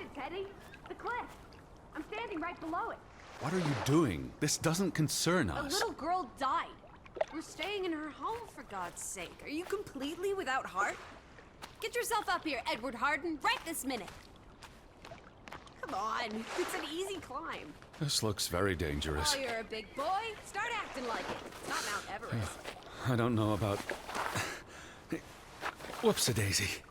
found it, Teddy. The cliff. I'm standing right below it. What are you doing? This doesn't concern A us. little girl died. We're staying in her home, for God's sake. Are you completely without heart? Get yourself up here, Edward Harden, right this minute. Come on, it's an easy climb. This looks very dangerous. Oh, you're a big boy. Start acting like it. It's not Mount Everest. I don't know about... Whoops-a-daisy.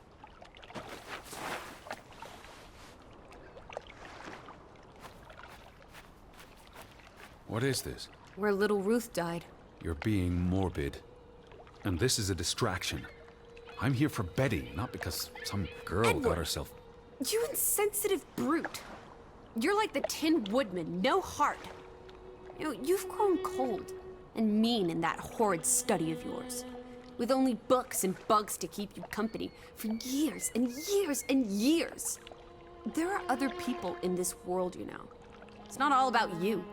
What is this? Where little Ruth died. You're being morbid. And this is a distraction. I'm here for Betty, not because some girl Edward. got herself... You insensitive brute. You're like the Tin Woodman, no heart. You know, you've grown cold and mean in that horrid study of yours. With only books and bugs to keep you company for years and years and years. There are other people in this world, you know. It's not all about you.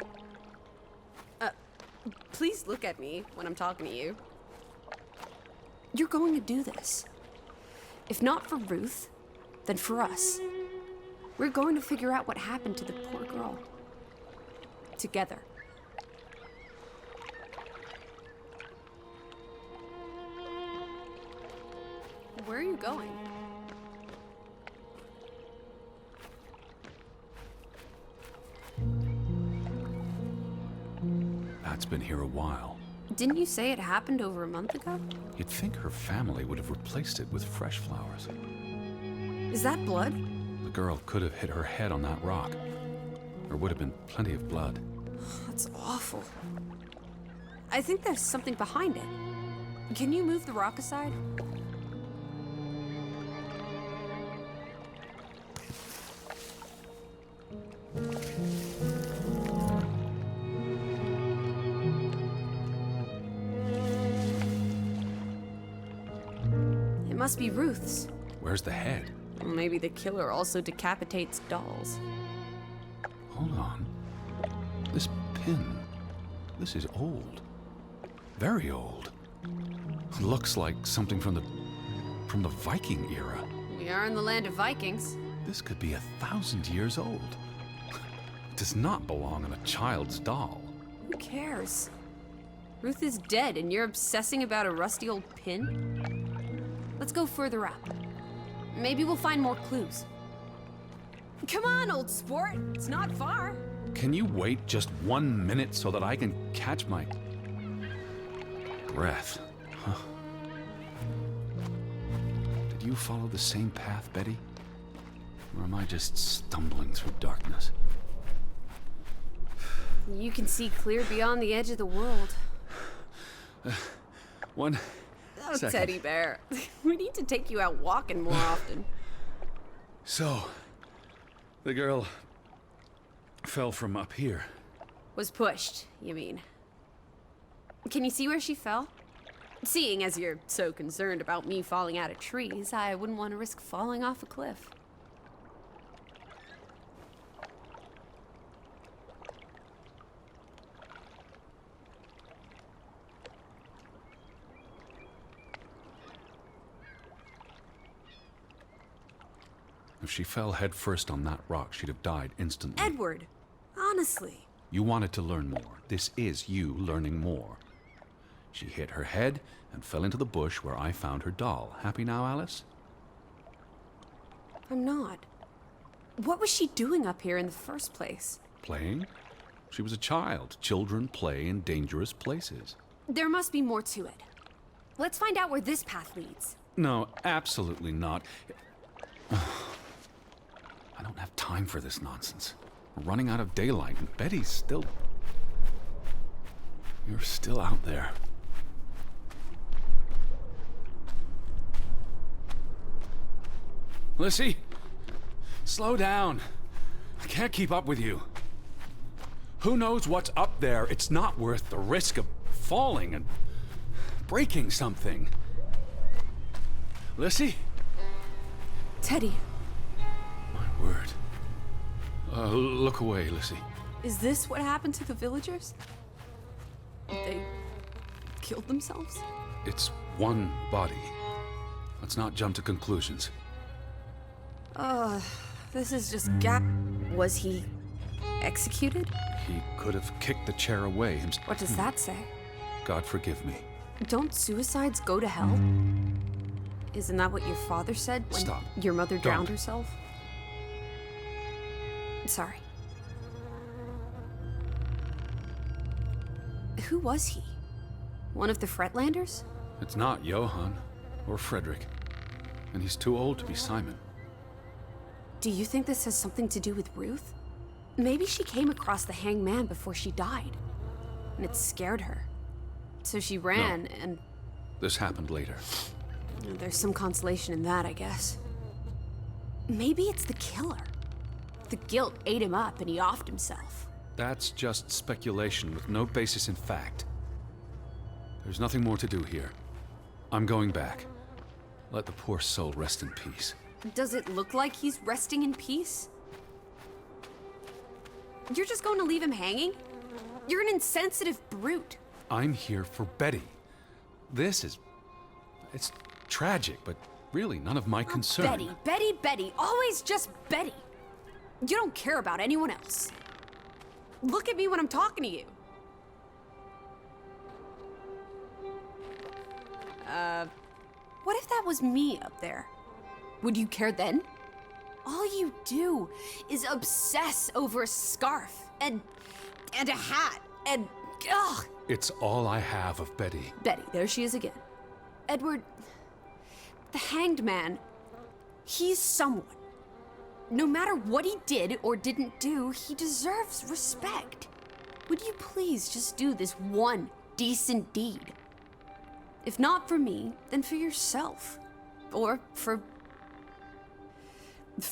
Please look at me when I'm talking to you. You're going to do this. If not for Ruth, then for us. We're going to figure out what happened to the poor girl. Together. Where are you going? That's been here a while. Didn't you say it happened over a month ago? You'd think her family would have replaced it with fresh flowers. Is that blood? The girl could have hit her head on that rock. There would have been plenty of blood. That's awful. I think there's something behind it. Can you move the rock aside? It must be Ruth's. Where's the head? Or maybe the killer also decapitates dolls. Hold on. This pin. This is old. Very old. It looks like something from the Viking era. We are in the land of Vikings. This could be 1,000 years old. It does not belong on a child's doll. Who cares? Ruth is dead and you're obsessing about a rusty old pin? Let's go further up. Maybe we'll find more clues. Come on, old sport. It's not far. Can you wait just 1 minute so that I can catch my breath? Huh? Did you follow the same path, Betty? Or am I just stumbling through darkness? You can see clear beyond the edge of the world. One Oh, second. Teddy bear. We need to take you out walking more often. So, the girl fell from up here. Was pushed, you mean? Can you see where she fell? Seeing as you're so concerned about me falling out of trees, I wouldn't want to risk falling off a cliff. If she fell headfirst on that rock, she'd have died instantly. Edward, honestly. You wanted to learn more. This is you learning more. She hit her head and fell into the bush where I found her doll. Happy now, Alice? I'm not. What was she doing up here in the first place? Playing? She was a child. Children play in dangerous places. There must be more to it. Let's find out where this path leads. No, absolutely not. I don't have time for this nonsense. We're running out of daylight, and Betty's still... You're still out there. Lissy, slow down. I can't keep up with you. Who knows what's up there? It's not worth the risk of falling and breaking something. Lissy? Teddy, My word. Look away, Lissy. is this what happened to the villagers? They killed themselves? It's one body. Let's not jump to conclusions. This is just Was he executed? He could have kicked the chair away himself. What does that say? God forgive me. Don't suicides go to hell? Isn't that what your father said when Stop. your mother drowned Don't. herself? Sorry. Who was he? One of the Fretlanders? It's not Johann or Frederick. And he's too old to be Simon. Do you think this has something to do with Ruth? Maybe she came across the hanged man before she died, and it scared her. So she ran, and This happened later. there's some consolation in that, I guess. Maybe it's the killer. The guilt ate him up, and he offed himself. That's just speculation with no basis in fact. There's nothing more to do here. I'm going back. Let the poor soul rest in peace. Does it look like he's resting in peace? You're just going to leave him hanging? You're an insensitive brute. I'm here for Betty. It's tragic, but really none of my concern. Betty, always just Betty. You don't care about anyone else. Look at me when I'm talking to you. What if that was me up there? Would you care then? All you do is obsess over a scarf and a hat and ugh. It's all I have of Betty. Betty, there she is again. Edward, the hanged man, he's someone. No matter what he did or didn't do, he deserves respect. Would you please just do this one decent deed? If not for me, then for yourself. Or for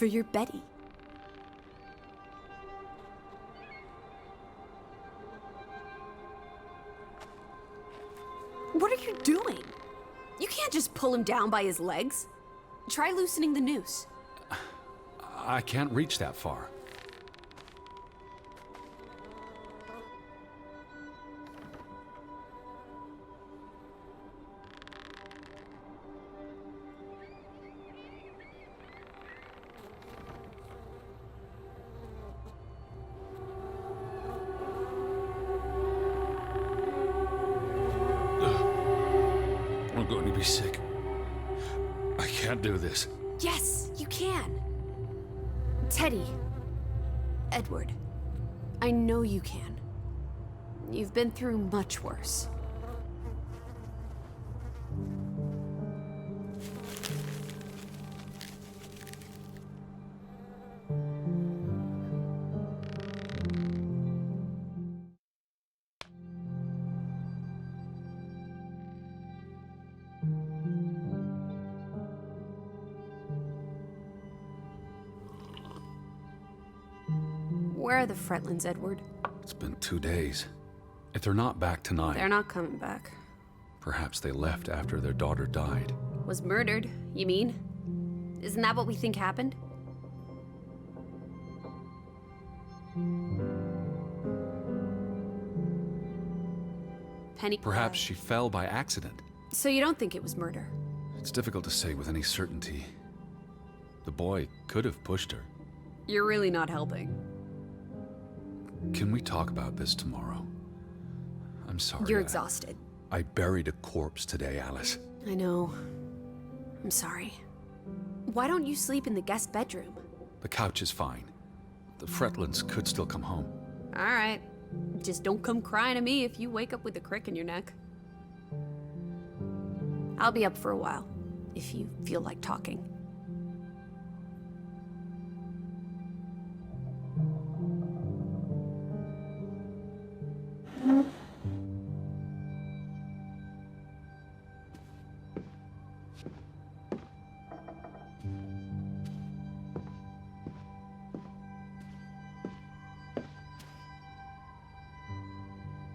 your Betty. What are you doing? You can't just pull him down by his legs. Try loosening the noose. I can't reach that far. I'm going to be sick. I can't do this. Yes, you can. Teddy. Edward. I know you can. You've been through much worse. Where are the Fretlands, Edward? It's been 2 days. If they're not back tonight, They're not coming back. perhaps they left after their daughter died. Was murdered, you mean? Isn't that what we think happened? Penny. Perhaps she fell by accident. So you don't think it was murder? It's difficult to say with any certainty. The boy could have pushed her. You're really not helping. Can we talk about this tomorrow? I'm sorry. You're exhausted. I buried a corpse today, Alice. I know. I'm sorry. Why don't you sleep in the guest bedroom? The couch is fine. The Fretlands could still come home. All right. Just don't come crying to me if you wake up with a crick in your neck. I'll be up for a while, if you feel like talking.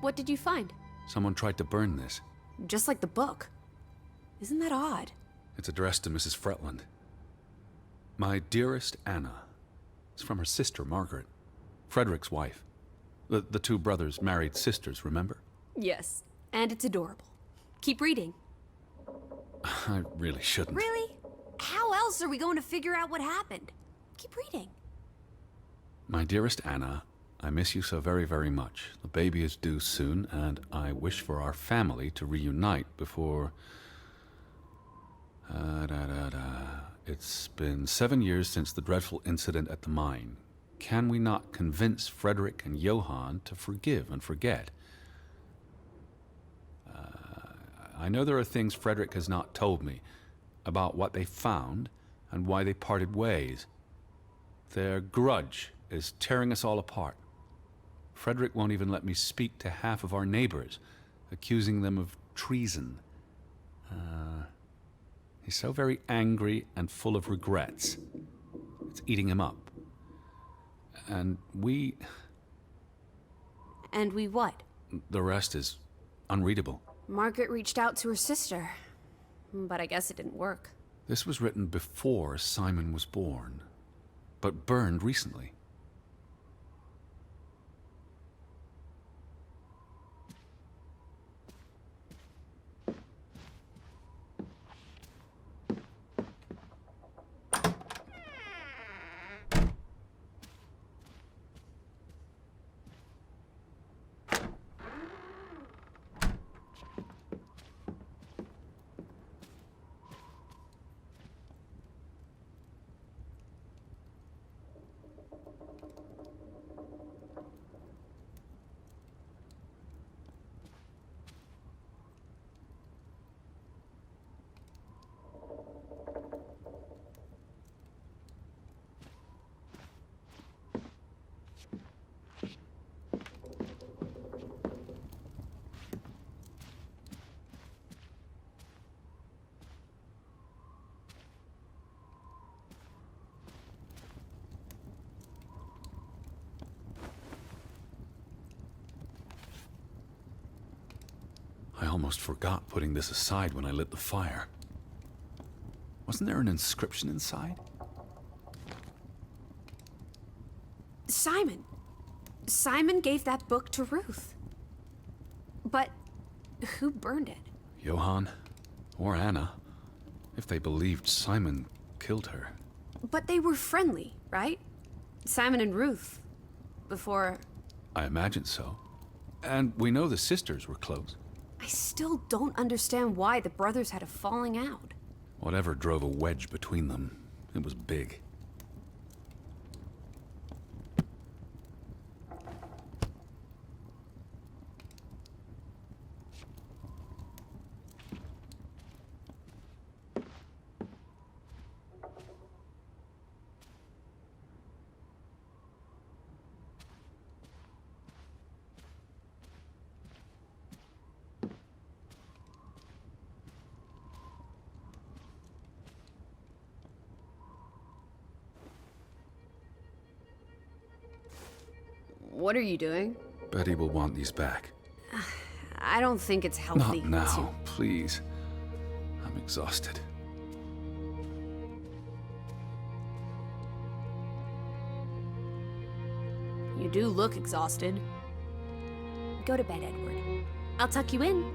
What did you find? Someone tried to burn this. Just like the book. Isn't that odd? It's addressed to Mrs. Fretland. My dearest Anna. It's from her sister, Margaret. Frederick's wife. The two brothers married sisters, remember? Yes, and it's adorable. Keep reading. I really shouldn't. Really? How else are we going to figure out what happened? Keep reading. My dearest Anna, I miss you so very, very much. The baby is due soon, and I wish for our family to reunite before... It's been 7 years since the dreadful incident at the mine. Can we not convince Frederick and Johann to forgive and forget? I know there are things Frederick has not told me about what they found and why they parted ways. Their grudge is tearing us all apart. Frederick won't even let me speak to half of our neighbors, accusing them of treason. He's so very angry and full of regrets. It's eating him up. And we... And we what? The rest is unreadable. Margaret reached out to her sister, but I guess it didn't work. This was written before Simon was born, but burned recently. I almost forgot putting this aside when I lit the fire. Wasn't there an inscription inside? Simon. Simon gave that book to Ruth. But who burned it? Johann or Anna, if they believed Simon killed her. But they were friendly, right? Simon and Ruth. Before... I imagine so. And we know the sisters were close. I still don't understand why the brothers had a falling out. Whatever drove a wedge between them, it was big. What are you doing? Betty will want these back. I don't think it's healthy. Not now, please. I'm exhausted. You do look exhausted. Go to bed, Edward. I'll tuck you in.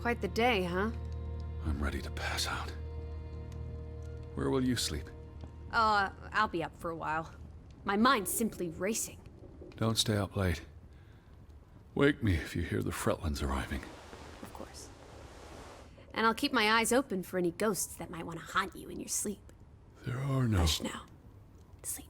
Quite the day, huh? I'm ready to pass out. Where will you sleep? I'll be up for a while. My mind's simply racing. Don't stay up late. Wake me if you hear the Fretlands arriving. Of course. And I'll keep my eyes open for any ghosts that might want to haunt you in your sleep. There are no... Hush now. Sleep.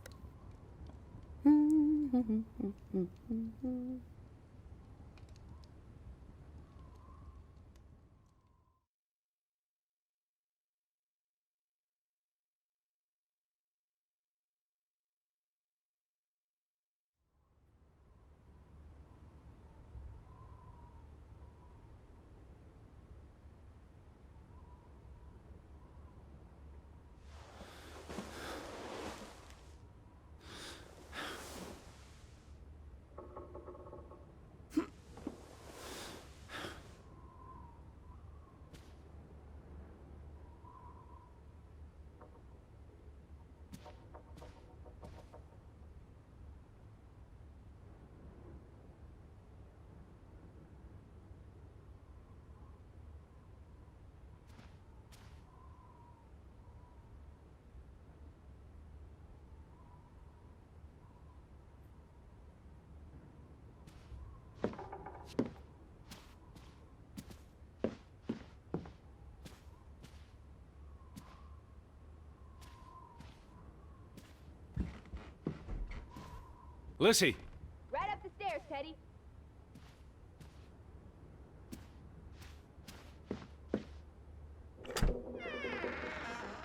Lissy! Right up the stairs, Teddy.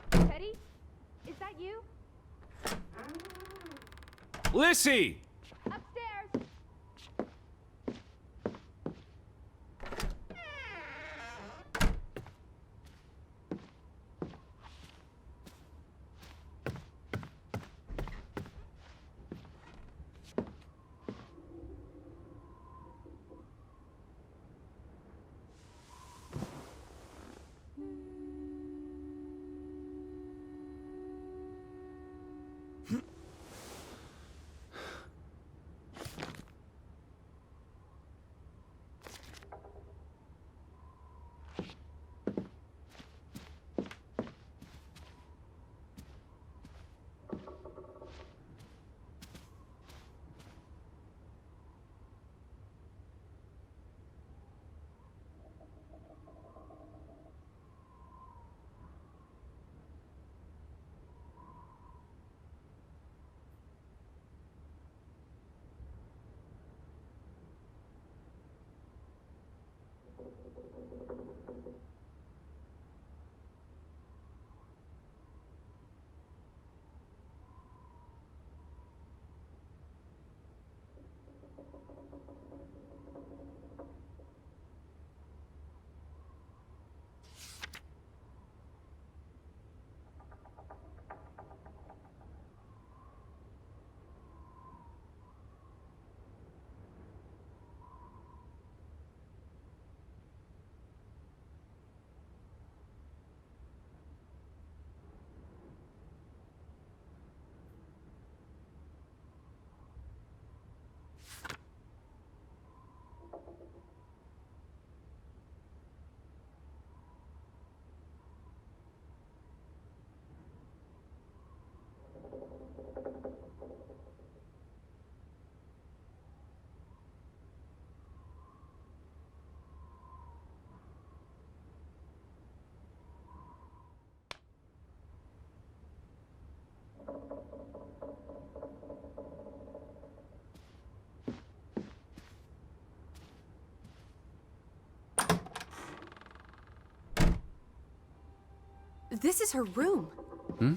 Teddy? Is that you? Lissy! Upstairs! This is her room. Hmm?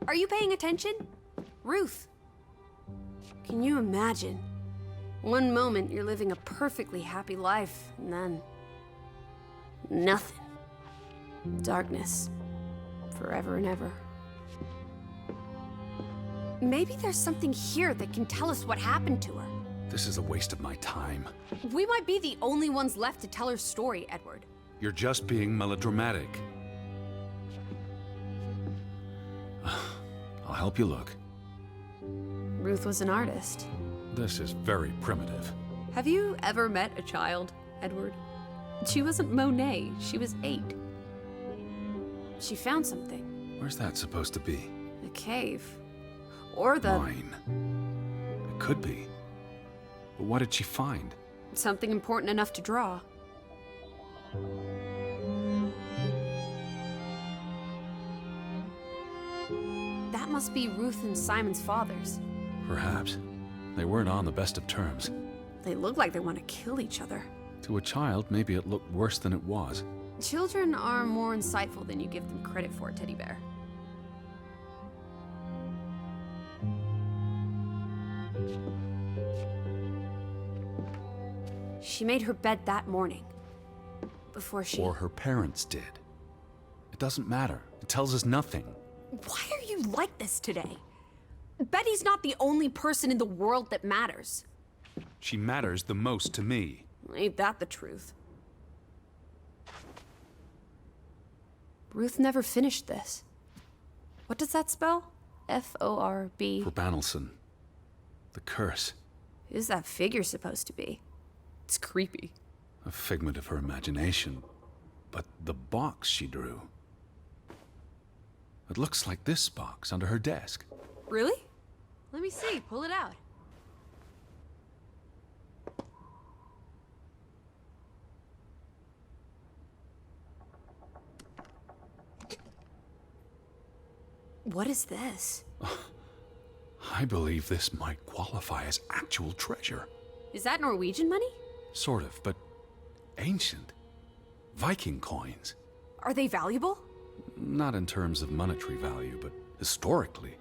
Are you paying attention? Ruth. Can you imagine? One moment you're living a perfectly happy life, and then... nothing. Darkness. Forever and ever. Maybe there's something here that can tell us what happened to her. This is a waste of my time. We might be the only ones left to tell her story, Edward. You're just being melodramatic. I'll help you look. Ruth was an artist. This is very primitive. Have you ever met a child, Edward? She wasn't Monet, she was 8. She found something. Where's that supposed to be? A cave. Or the... Mine. It could be. But what did she find? something important enough to draw. That must be Ruth and Simon's fathers. Perhaps. They weren't on the best of terms. They look like they want to kill each other. To a child, maybe it looked worse than it was. Children are more insightful than you give them credit for, Teddy Bear. She made her bed that morning. Before she... Or her parents did. It doesn't matter. It tells us nothing. Why are you like this today? Betty's not the only person in the world that matters. She matters the most to me. Ain't that the truth? Ruth never finished this. What does that spell? F-O-R-B. For Banelson. The curse. Who's that figure supposed to be? It's creepy. A figment of her imagination. But the box she drew. It looks like this box under her desk. Really? Let me see. Pull it out. What is this? I believe this might qualify as actual treasure. Is that Norwegian money? Sort of, but ancient. Viking coins. Are they valuable? Not in terms of monetary value, but historically.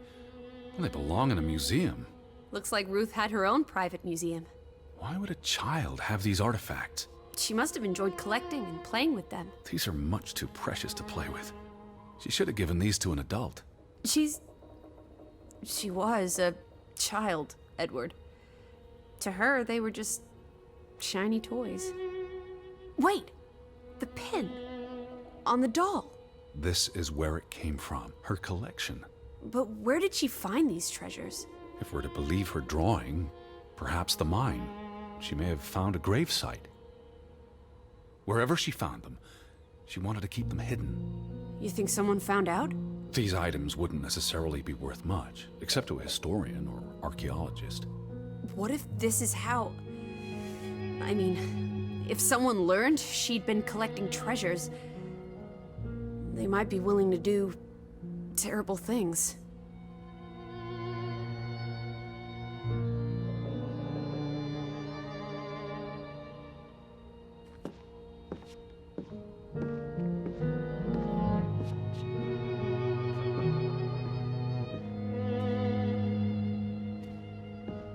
They belong in a museum. Looks like Ruth had her own private museum. Why would a child have these artifacts? She must have enjoyed collecting and playing with them. These are much too precious to play with. She should have given these to an adult. She was a child, Edward. To her, they were just shiny toys. Wait! The pin! On the doll! This is where it came from, her collection. But where did she find these treasures? If we're to believe her drawing, perhaps the mine. She may have found a gravesite. Wherever she found them, she wanted to keep them hidden. You think someone found out? These items wouldn't necessarily be worth much, except to a historian or archaeologist. What if this is how... I mean, if someone learned she'd been collecting treasures, they might be willing to do terrible things.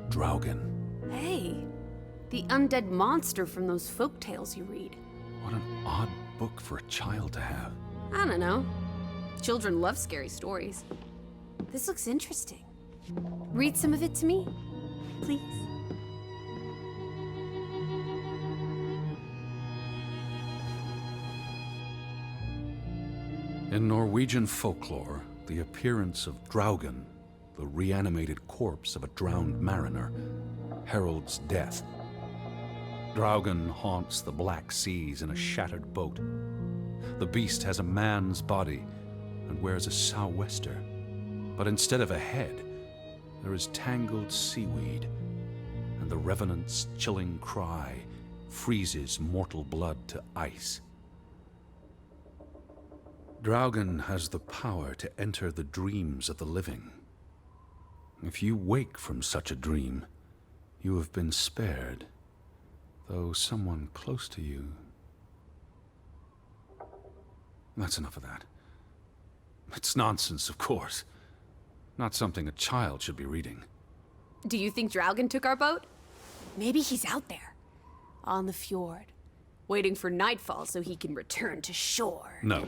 Draugen. Hey, the undead monster from those folk tales you read. What an odd book for a child to have. I don't know. Children love scary stories. This looks interesting. Read some of it to me, please. In Norwegian folklore, the appearance of Draugen, the reanimated corpse of a drowned mariner, heralds death. Draugen haunts the Black Seas in a shattered boat. The beast has a man's body and wears a sou'wester, but instead of a head, there is tangled seaweed, and the revenant's chilling cry freezes mortal blood to ice. Draugen has the power to enter the dreams of the living. If you wake from such a dream, you have been spared, though someone close to you... That's enough of that. It's nonsense, of course. Not something a child should be reading. Do you think Draugen took our boat? Maybe he's out there, on the fjord, waiting for nightfall so he can return to shore. No.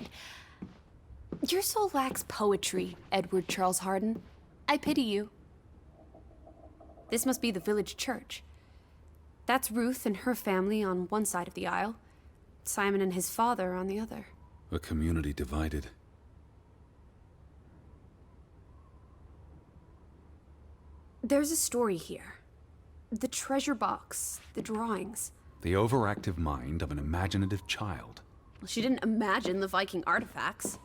Your soul lacks poetry, Edward Charles Harden. I pity you. This must be the village church. That's Ruth and her family on one side of the aisle, Simon and his father on the other. A community divided. There's a story here. The treasure box, the drawings. The overactive mind of an imaginative child. Well, she didn't imagine the Viking artifacts.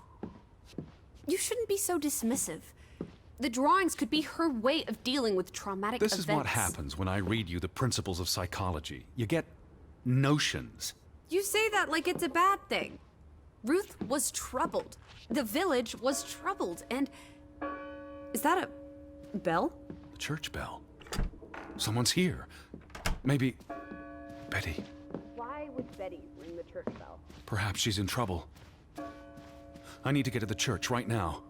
You shouldn't be so dismissive. The drawings could be her way of dealing with traumatic events. This is what happens when I read you the principles of psychology. You get notions. You say that like it's a bad thing. Ruth was troubled. The village was troubled, and... Is that a bell? The church bell. Someone's here. Maybe... Betty. Why would Betty ring the church bell? Perhaps she's in trouble. I need to get to the church right now.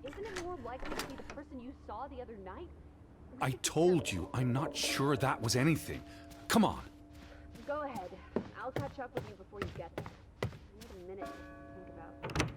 Wait, isn't it more likely to be the person you saw the other night? I told you, I'm not sure that was anything. Come on. Go ahead. I'll catch up with you before you get there. I need a minute to think about all this.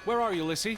Where are you, Lissy?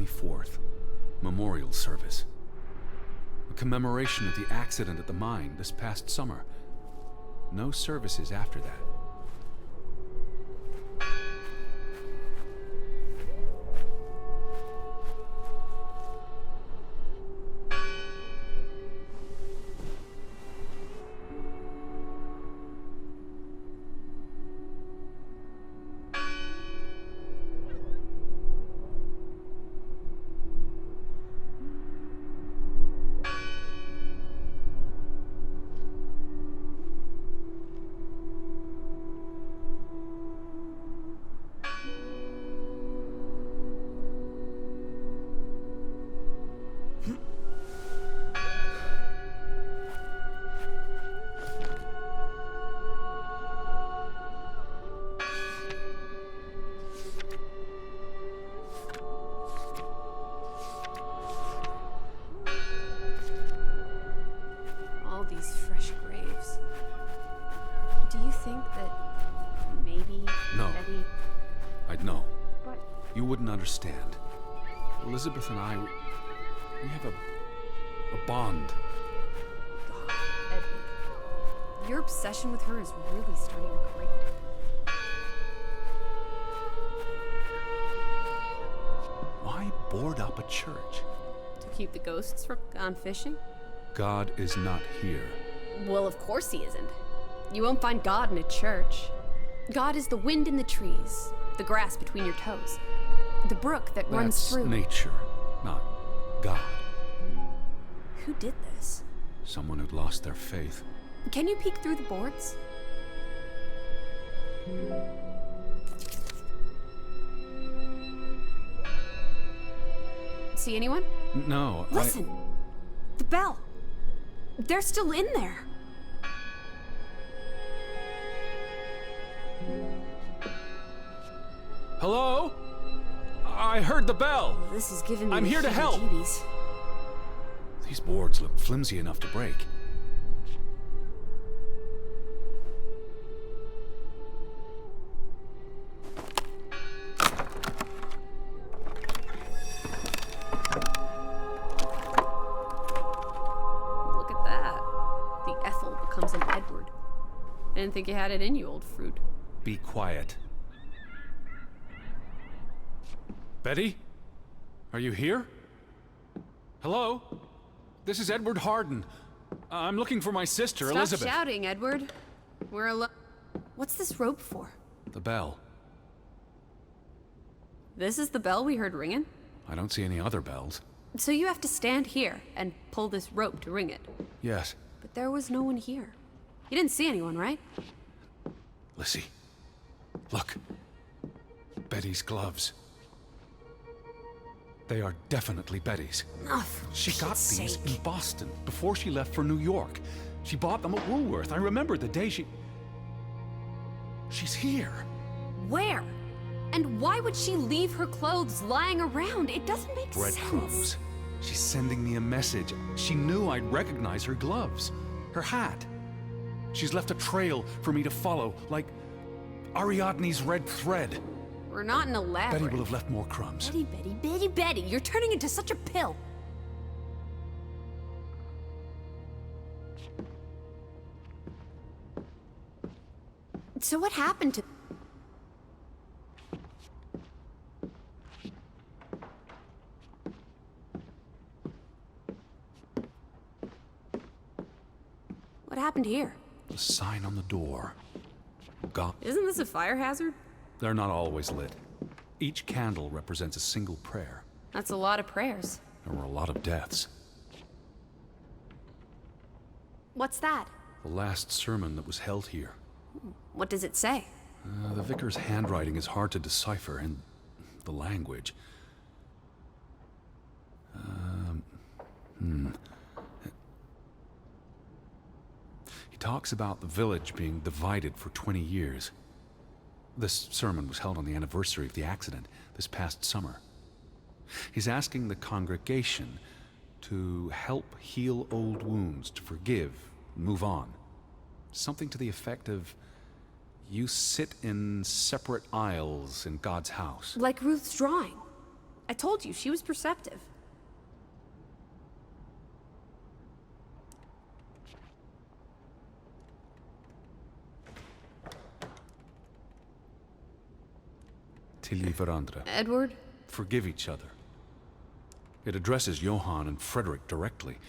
24th. Memorial service. A commemoration of the accident at the mine this past summer. No services after that. These fresh graves. Do you think that maybe No. Betty... I'd know. But You wouldn't understand. Elizabeth and I, we have a bond. God, Edward, your obsession with her is really starting to grate. Why board up a church? To keep the ghosts from gone fishing? God is not here. Well, of course he isn't. You won't find God in a church. God is the wind in the trees, the grass between your toes, the brook that runs That's through. nature, not God. Who did this? Someone who'd lost their faith. Can you peek through the boards? See anyone? No, Listen! The bell! They're still in there! Hello? I heard the bell. This is giving me I'm the here to help. heebie-jeebies. These boards look flimsy enough to break. Look at that. The Ethel becomes an Edward. I didn't think you had it in you, old fruit. Be quiet. Betty? Are you here? Hello? This is Edward Harden. I'm looking for my sister, Stop Elizabeth. shouting, Edward. We're alone. What's this rope for? The bell. This is the bell we heard ringing? I don't see any other bells. So you have to stand here and pull this rope to ring it. Yes. But there was no one here. You didn't see anyone, right? Lissy. Look. Betty's gloves. They are definitely Betty's. Oh, for She got Pete's these sake. in Boston before she left for New York. She bought them at Woolworth. I remember the day She's here. Where? And why would she leave her clothes lying around? It doesn't make sense. Breadcrumbs. She's sending me a message. She knew I'd recognize her gloves, her hat. She's left a trail for me to follow, like Ariadne's red thread. We're not in a lab. Betty will have left more crumbs. Betty, you're turning into such a pill. So what happened to... What happened here? The sign on the door. God. Isn't this a fire hazard? They're not always lit. Each candle represents a single prayer. That's a lot of prayers. There were a lot of deaths. What's that? The last sermon that was held here. What does it say? The vicar's handwriting is hard to decipher, and the language. He talks about the village being divided for 20 years. This sermon was held on the anniversary of the accident this past summer. He's asking the congregation to help heal old wounds, to forgive, move on. Something to the effect of, you sit in separate aisles in God's house. Like Ruth's drawing. I told you, she was perceptive. Tilgi varandra. Edward? Forgive each other. It addresses Johann and Frederick directly.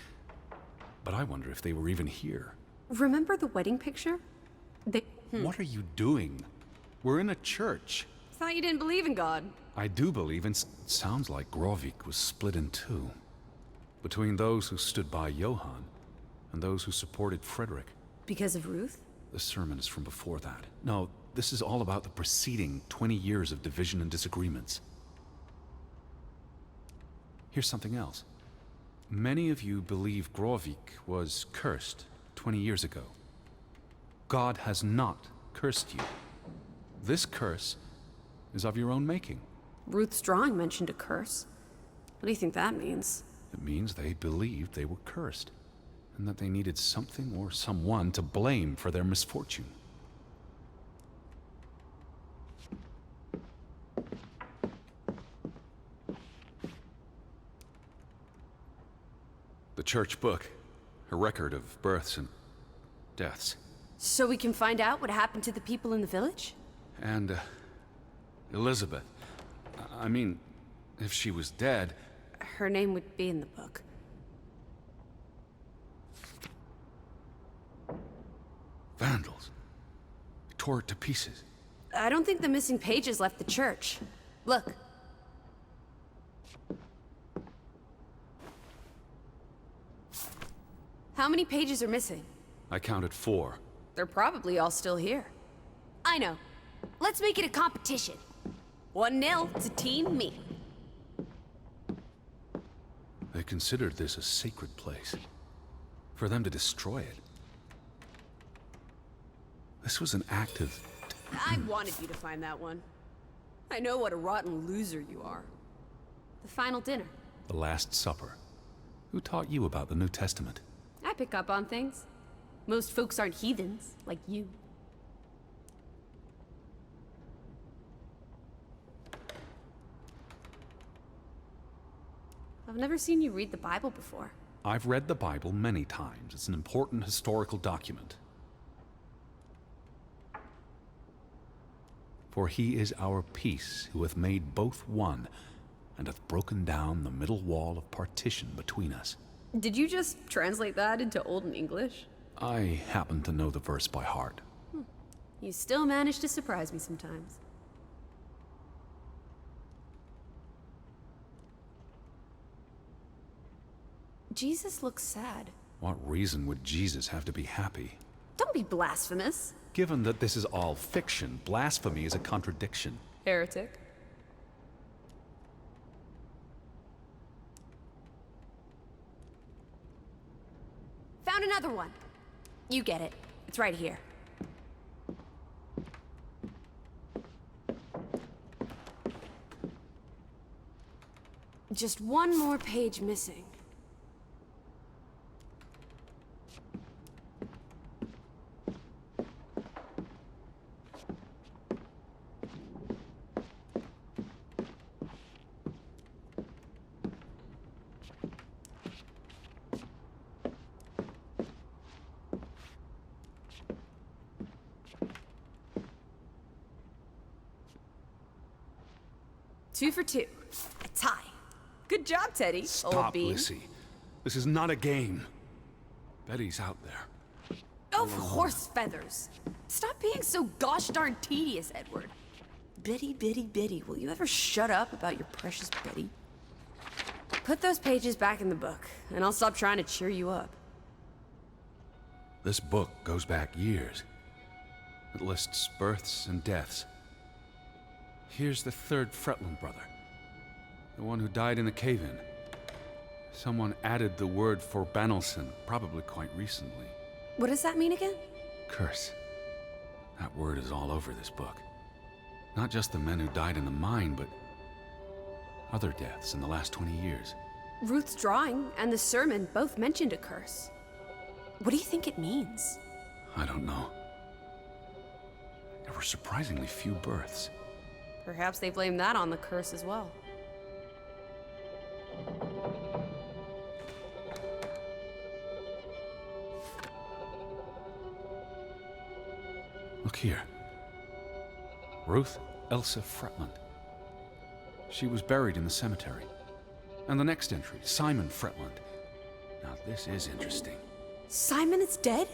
But I wonder if they were even here. Remember the wedding picture? They... What are you doing? We're in a church. Thought you didn't believe in God. I do believe, and it sounds like Grovik was split in two. Between those who stood by Johann and those who supported Frederick. Because of Ruth? The sermon is from before that. No, this is all about the preceding 20 years of division and disagreements. Here's something else. Many of you believe Grovik was cursed 20 years ago. God has not cursed you. This curse is of your own making. Ruth's drawing mentioned a curse. What do you think that means? It means they believed they were cursed, and that they needed something or someone to blame for their misfortune. The church book, a record of births and deaths. So we can find out what happened to the people in the village? And, Elizabeth. I mean, if she was dead... Her name would be in the book. Vandals. They tore it to pieces. I don't think the missing pages left the church. Look. How many pages are missing? I counted 4. They're probably all still here. I know. Let's make it a competition. 1-0 to Team Me. They considered this a sacred place. For them to destroy it. This was an act of... I wanted you to find that one. I know what a rotten loser you are. The final dinner. The Last Supper. Who taught you about the New Testament? I pick up on things. Most folks aren't heathens, like you. I've never seen you read the Bible before. I've read the Bible many times. It's an important historical document. For he is our peace, who hath made both one, and hath broken down the middle wall of partition between us. Did you just translate that into Old English? I happen to know the verse by heart. You still manage to surprise me sometimes. Jesus looks sad. What reason would Jesus have to be happy? Don't be blasphemous. Given that this is all fiction, blasphemy is a contradiction. Heretic. Found another one. You get it. It's right here. Just one more page missing. Two for two. A tie. Good job, Teddy. Stop, old bean. Lissy. This is not a game. Betty's out there. Of horse feathers. Stop being so gosh darn tedious, Edward. Betty, Betty, Betty, will you ever shut up about your precious Betty? Put those pages back in the book, and I'll stop trying to cheer you up. This book goes back years. It lists births and deaths. Here's the third Fretland brother. The one who died in the cave-in. Someone added the word for Banelson, probably quite recently. What does that mean again? Curse. That word is all over this book. Not just the men who died in the mine, but other deaths in the last 20 years. Ruth's drawing and the sermon both mentioned a curse. What do you think it means? I don't know. There were surprisingly few births. Perhaps they blame that on the curse as well. Look here. Ruth Elsa Fretland. She was buried in the cemetery. And the next entry, Simon Fretland. Now this is interesting. Simon is dead?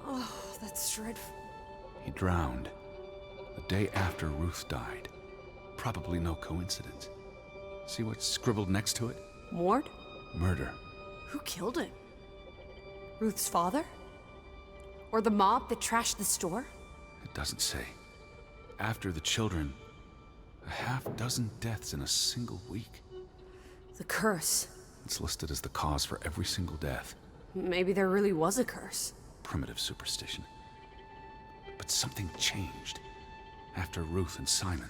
Oh, that's dreadful. He drowned the day after Ruth died. Probably no coincidence. See what's scribbled next to it? Mord? Murder. Who killed him? Ruth's father? Or the mob that trashed the store? It doesn't say. After the children, a half-dozen deaths in a single week. The curse. It's listed as the cause for every single death. Maybe there really was a curse. Primitive superstition. But something changed after Ruth and Simon.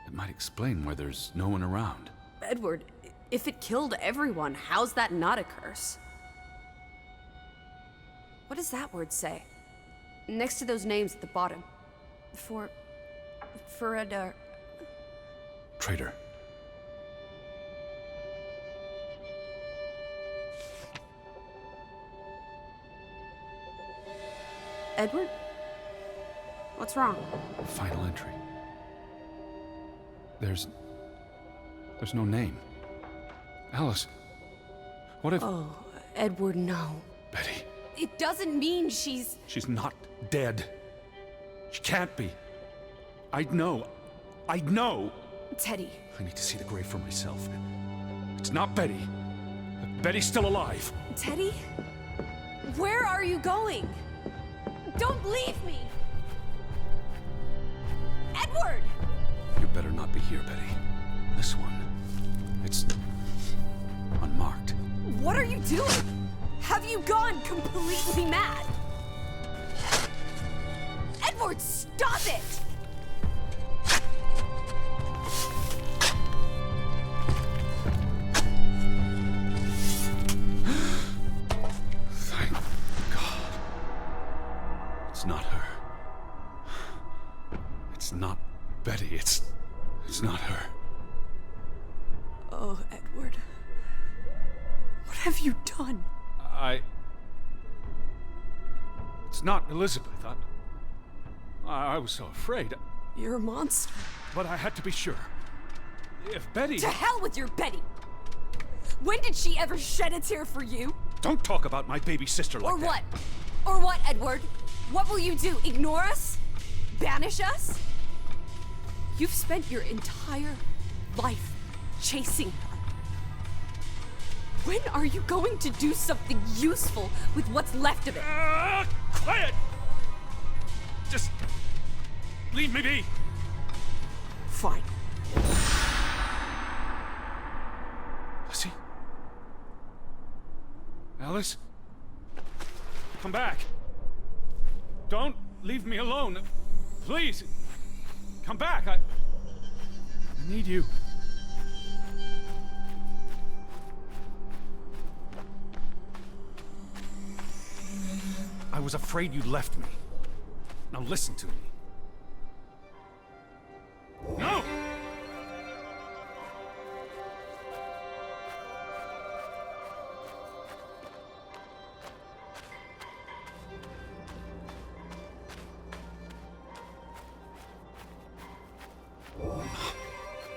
It might explain why there's no one around. Edward, if it killed everyone, how's that not a curse? What does that word say? Next to those names at the bottom. For a Traitor. Edward? What's wrong? Final entry. There's no name. Alice, what if... Oh, Edward, no. Betty. It doesn't mean she's... She's not dead. She can't be. I'd know. Teddy. I need to see the grave for myself. It's not Betty. Betty's still alive. Teddy? Where are you going? Don't leave me! Edward! You better not be here, Betty. This one. It's unmarked. What are you doing? Have you gone completely mad? Edward, stop it! Thank God. It's not her. It's not Betty. It's not her. Oh, Edward. What have you done? It's not Elizabeth. I was so afraid. You're a monster. But I had to be sure. If Betty... To hell with your Betty! When did she ever shed a tear for you? Don't talk about my baby sister like Or that. what? Or what, Edward? What will you do? Ignore us? Banish us? You've spent your entire life chasing her. When are you going to do something useful with what's left of it? Quiet! Just leave me be. Fine. Lizzie? Alice? Come back. Don't leave me alone. Please. Come back. I need you. I was afraid you'd left me. Now listen to me. No!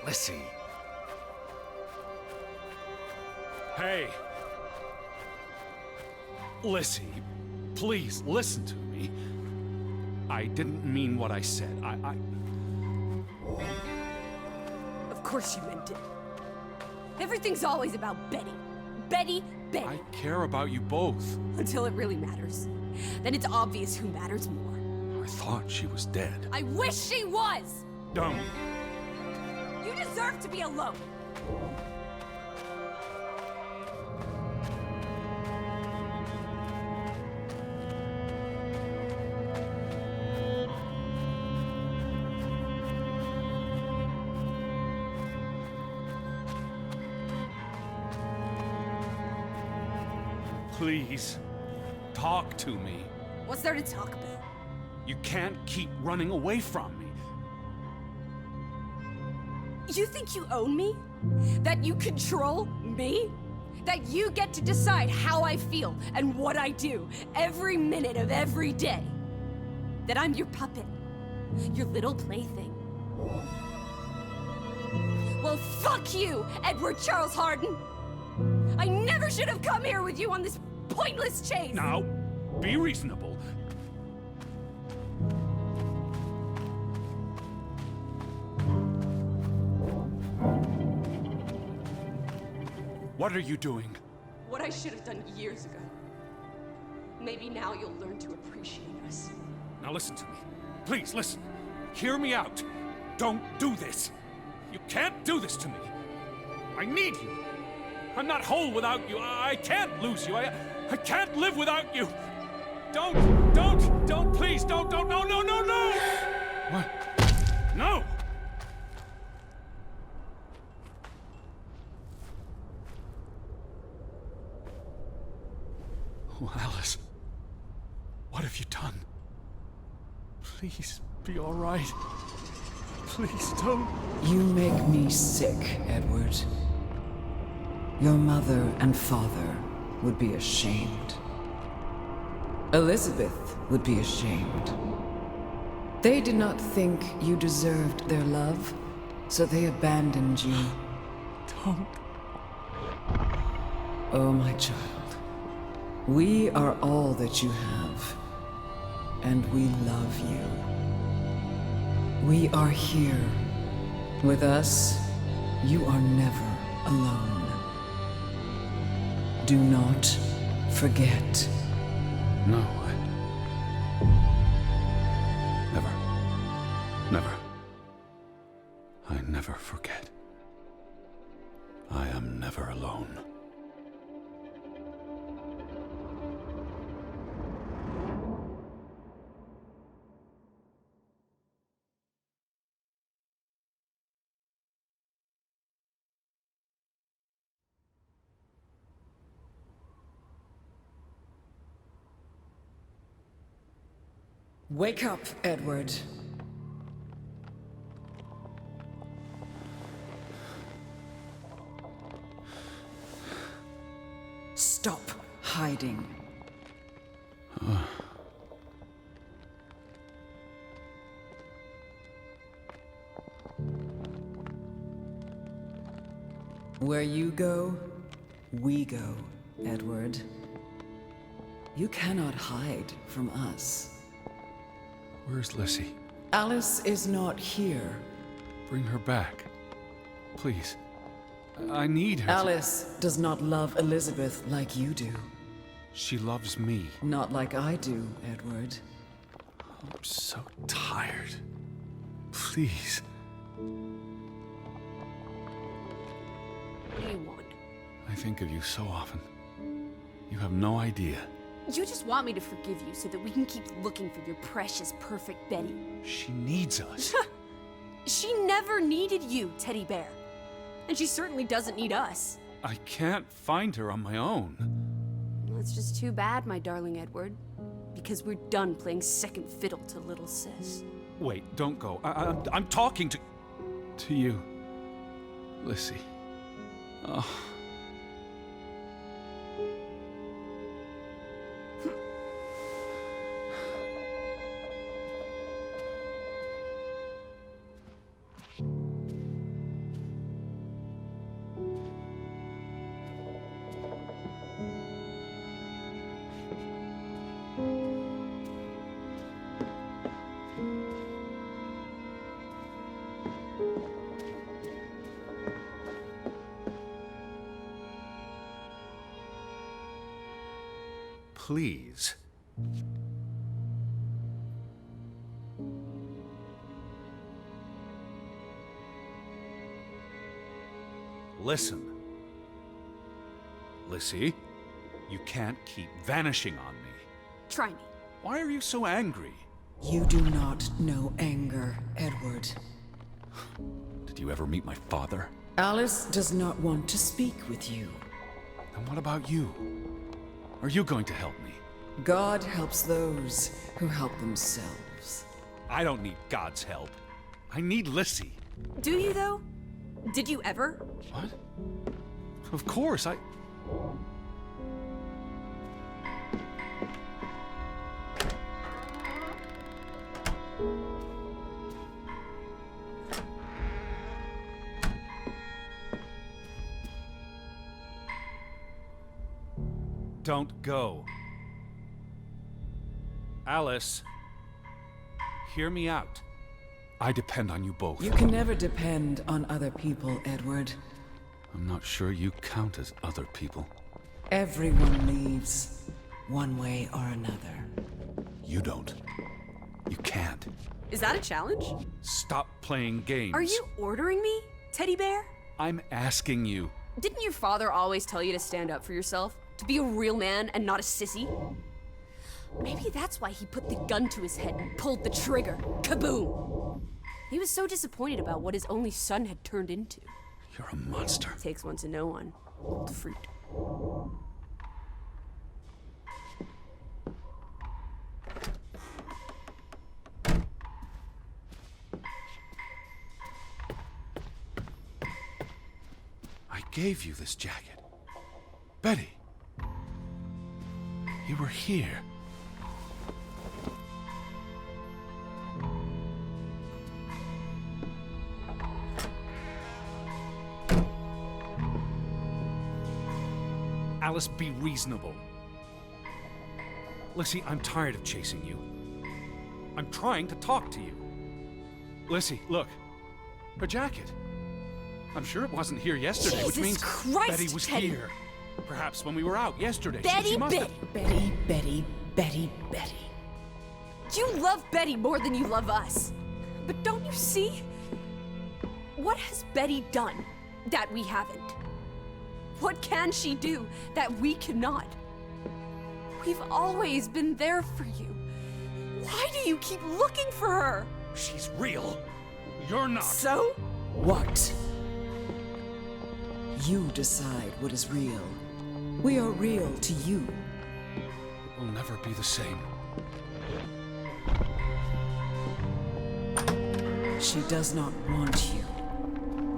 Lizzie. Hey. Lizzie, please listen to me. I didn't mean what I said. Of course you meant it. Everything's always about Betty. Betty, Betty. I care about you both. Until it really matters. Then it's obvious who matters more. I thought she was dead. I wish she was! Don't. You deserve to be alone. Please, talk to me. What's there to talk about? You can't keep running away from me. You think you own me? That you control me? That you get to decide how I feel and what I do every minute of every day? That I'm your puppet. Your little plaything. Well, fuck you, Edward Charles Harden! I never should have come here with you on this pointless chase! Now, be reasonable. What are you doing? What I should have done years ago. Maybe now you'll learn to appreciate us. Now listen to me. Please, listen. Hear me out. Don't do this. You can't do this to me. I need you. I'm not whole without you. I can't lose you. I can't live without you. Don't, please, don't, no. What? No! Oh, Alice. What have you done? Please, be all right. Please don't. You make me sick, Edward. Your mother and father would be ashamed. Elizabeth would be ashamed. They did not think you deserved their love, so they abandoned you. Don't. Oh, my child. We are all that you have, and we love you. We are here. With us, you are never alone. Do not forget. No, Never. I never forget. I am never alone. Wake up, Edward. Stop hiding. Where you go, we go, Edward. You cannot hide from us. Where's Lissy? Alice is not here. Bring her back. Please. I need her. Alice does not love Elizabeth like you do. She loves me. Not like I do, Edward. I'm so tired. Please. What do you want? I think of you so often. You have no idea. You just want me to forgive you so that we can keep looking for your precious, perfect Betty. She needs us. She never needed you, teddy bear. And she certainly doesn't need us. I can't find her on my own. Well, it's just too bad, my darling Edward. Because we're done playing second fiddle to little sis. Wait, don't go. I'm talking to you. Lissy. Oh. Please. Listen. Lissy, you can't keep vanishing on me. Try me. Why are you so angry? You do not know anger, Edward. Did you ever meet my father? Alice does not want to speak with you. And what about you? Are you going to help me? God helps those who help themselves. I don't need God's help. I need Lissy. Do you, though? Did you ever? What? Of course, Don't go. Alice, hear me out. I depend on you both. You can never depend on other people, Edward. I'm not sure you count as other people. Everyone leaves, one way or another. You don't. You can't. Is that a challenge? Stop playing games. Are you ordering me, teddy bear? I'm asking you. Didn't your father always tell you to stand up for yourself? To be a real man and not a sissy? Maybe that's why he put the gun to his head and pulled the trigger. Kaboom! He was so disappointed about what his only son had turned into. You're a monster. Takes one to know one. Old fruit. I gave you this jacket. Betty. You were here. Alice, be reasonable. Lissy, I'm tired of chasing you. I'm trying to talk to you. Lissy, look. Her jacket. I'm sure it wasn't here yesterday, which Jesus means Christ, Betty was Teddy. here. Perhaps when we were out yesterday. Betty, She must Betty, have... Betty. You love Betty more than you love us. But don't you see? What has Betty done that we haven't? What can she do that we cannot? We've always been there for you. Why do you keep looking for her? She's real. You're not. So? What? You decide what is real. We are real to you. It will never be the same. She does not want you.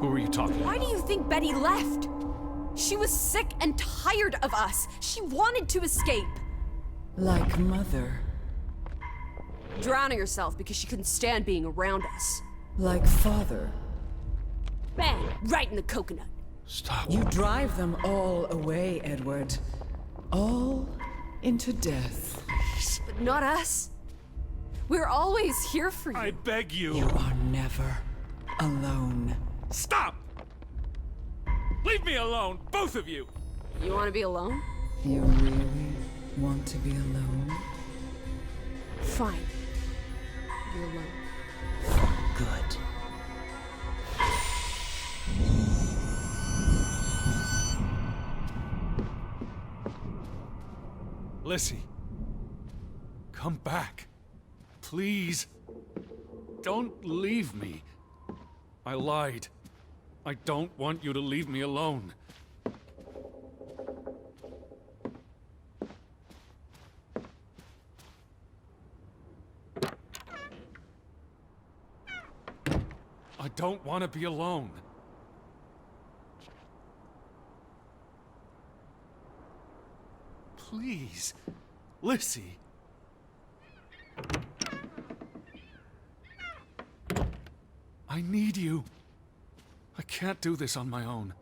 Who are you talking Why about? do you think Betty left? She was sick and tired of us. She wanted to escape. Like Mother. Drowning herself because she couldn't stand being around us. Like Father. Bang! Right in the coconut. Stop. You drive them all away, Edward. All into death. But not us. We're always here for you. I beg you. You are never alone. Stop! Leave me alone, both of you! You want to be alone? You really want to be alone? Fine. You're alone. Good. Lissy. Come back. Please. Don't leave me. I lied. I don't want you to leave me alone. I don't want to be alone. Please, Lissy. I need you. I can't do this on my own.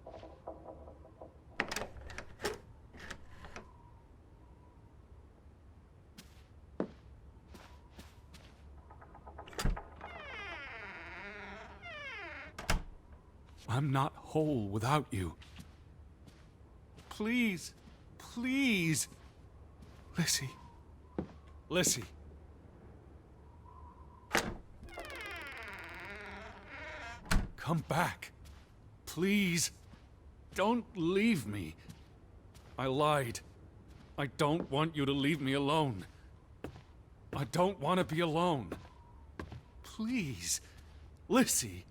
I'm not whole without you. Please, please. Lissy. Lissy. Come back. Please. Don't leave me. I lied. I don't want you to leave me alone. I don't want to be alone. Please. Lissy.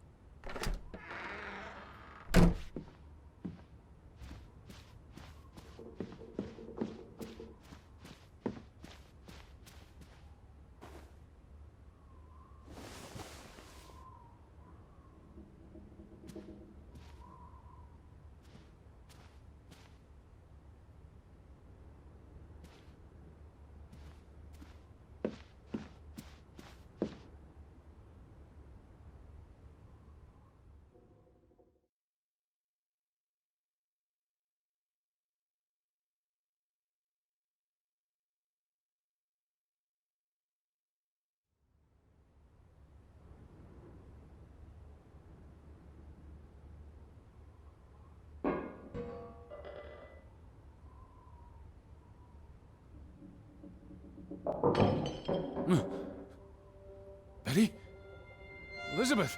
Elizabeth!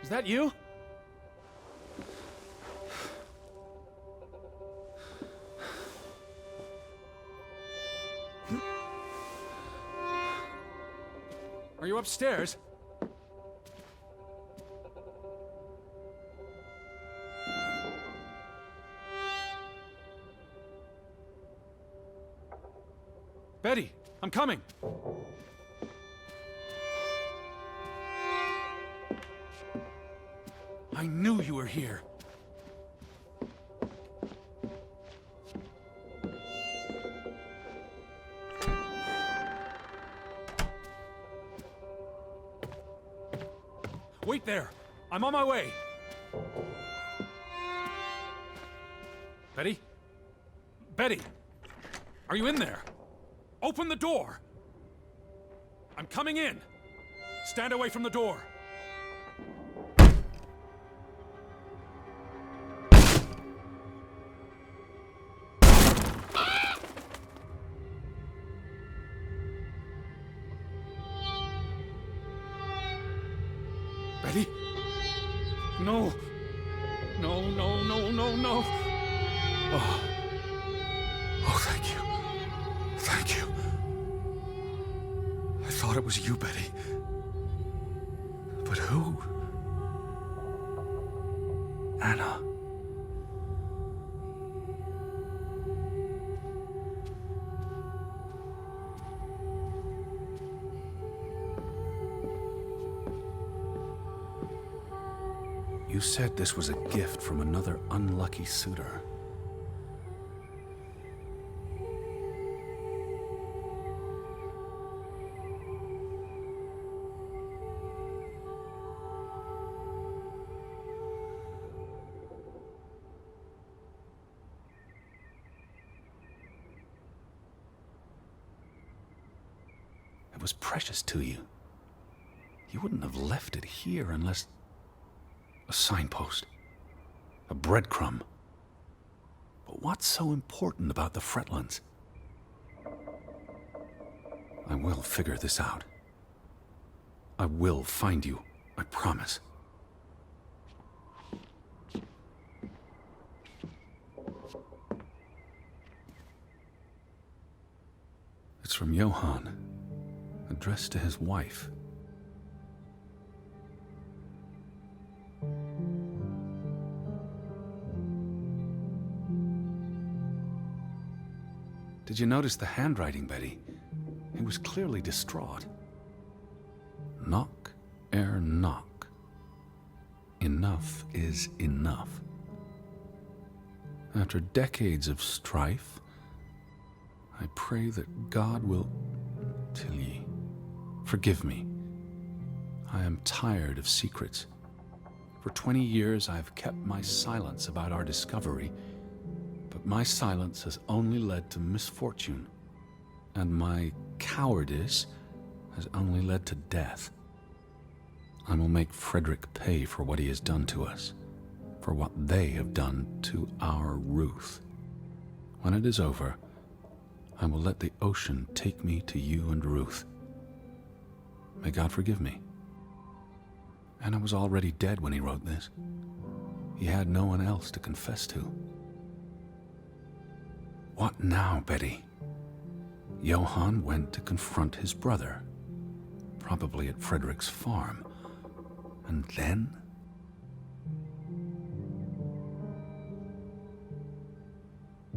Is that you? Are you upstairs? Betty, I'm coming! I knew you were here. Wait there! I'm on my way! Betty? Betty! Are you in there? Open the door! I'm coming in! Stand away from the door! Betty? No! No, no, no, no, no! Oh. Oh, thank you. Thank you. I thought it was you, Betty. But who? Anna. You said this was a gift from another unlucky suitor. It was precious to you. You wouldn't have left it here unless... a signpost. A breadcrumb. But what's so important about the Fretlands? I will figure this out. I will find you, I promise. It's from Johann, addressed to his wife. Did you notice the handwriting, Betty? He was clearly distraught. Knock ere knock. Enough is enough. After decades of strife, I pray that God will... Tilly, forgive me. I am tired of secrets. For 20 years I've kept my silence about our discovery, but my silence has only led to misfortune, and my cowardice has only led to death. I will make Frederick pay for what he has done to us, for what they have done to our Ruth. When it is over, I will let the ocean take me to you and Ruth. May God forgive me. Anna was already dead when he wrote this. He had no one else to confess to. What now, Betty? Johann went to confront his brother, probably at Frederick's farm. And then?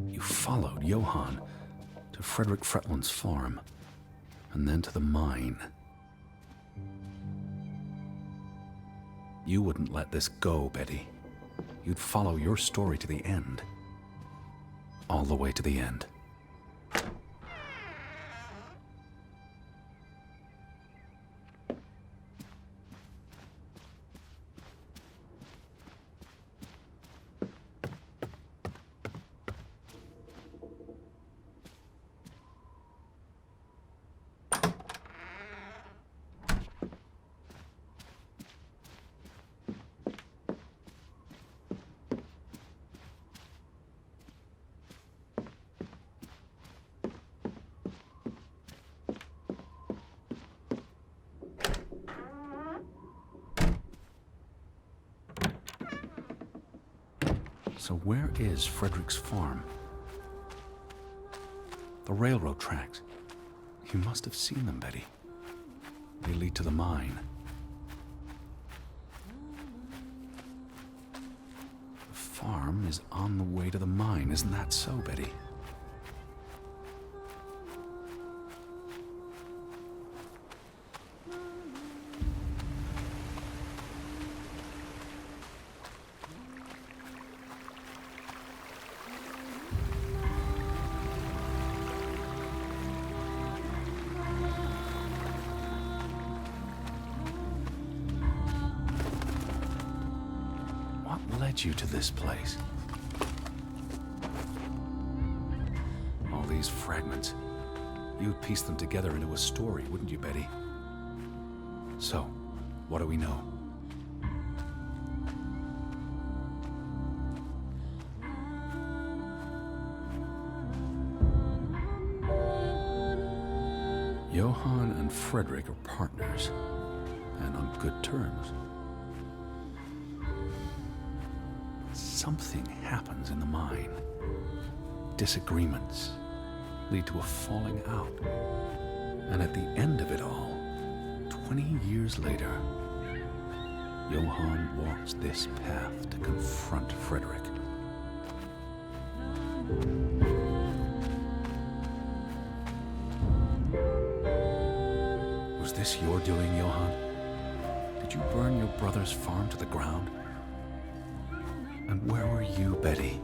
You followed Johann to Frederick Fretland's farm, and then to the mine. You wouldn't let this go, Betty. You'd follow your story to the end. All the way to the end. So where is Frederick's farm? The railroad tracks. You must have seen them, Betty. They lead to the mine. The farm is on the way to the mine, isn't that so, Betty? What led you to this place? All these fragments. You'd piece them together into a story, wouldn't you, Betty? So, what do we know? Johann and Frederick are partners, and on good terms. Something happens in the mine. Disagreements lead to a falling out. And at the end of it all, 20 years later, Johann walks this path to confront Frederick. Was this your doing, Johann? Did you burn your brother's farm to the ground? And where were you, Betty?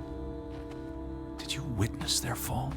Did you witness their fall?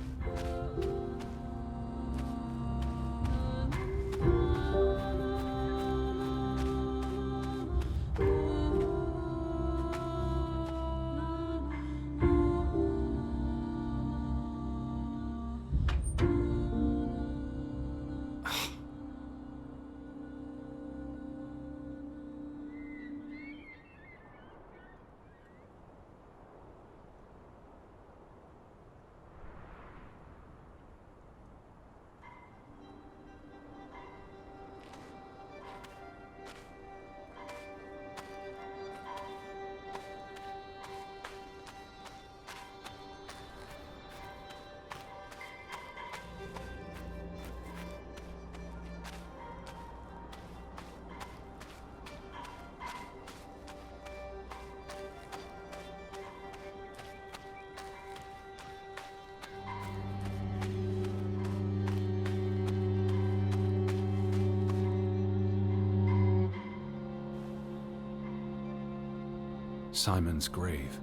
Simon's grave.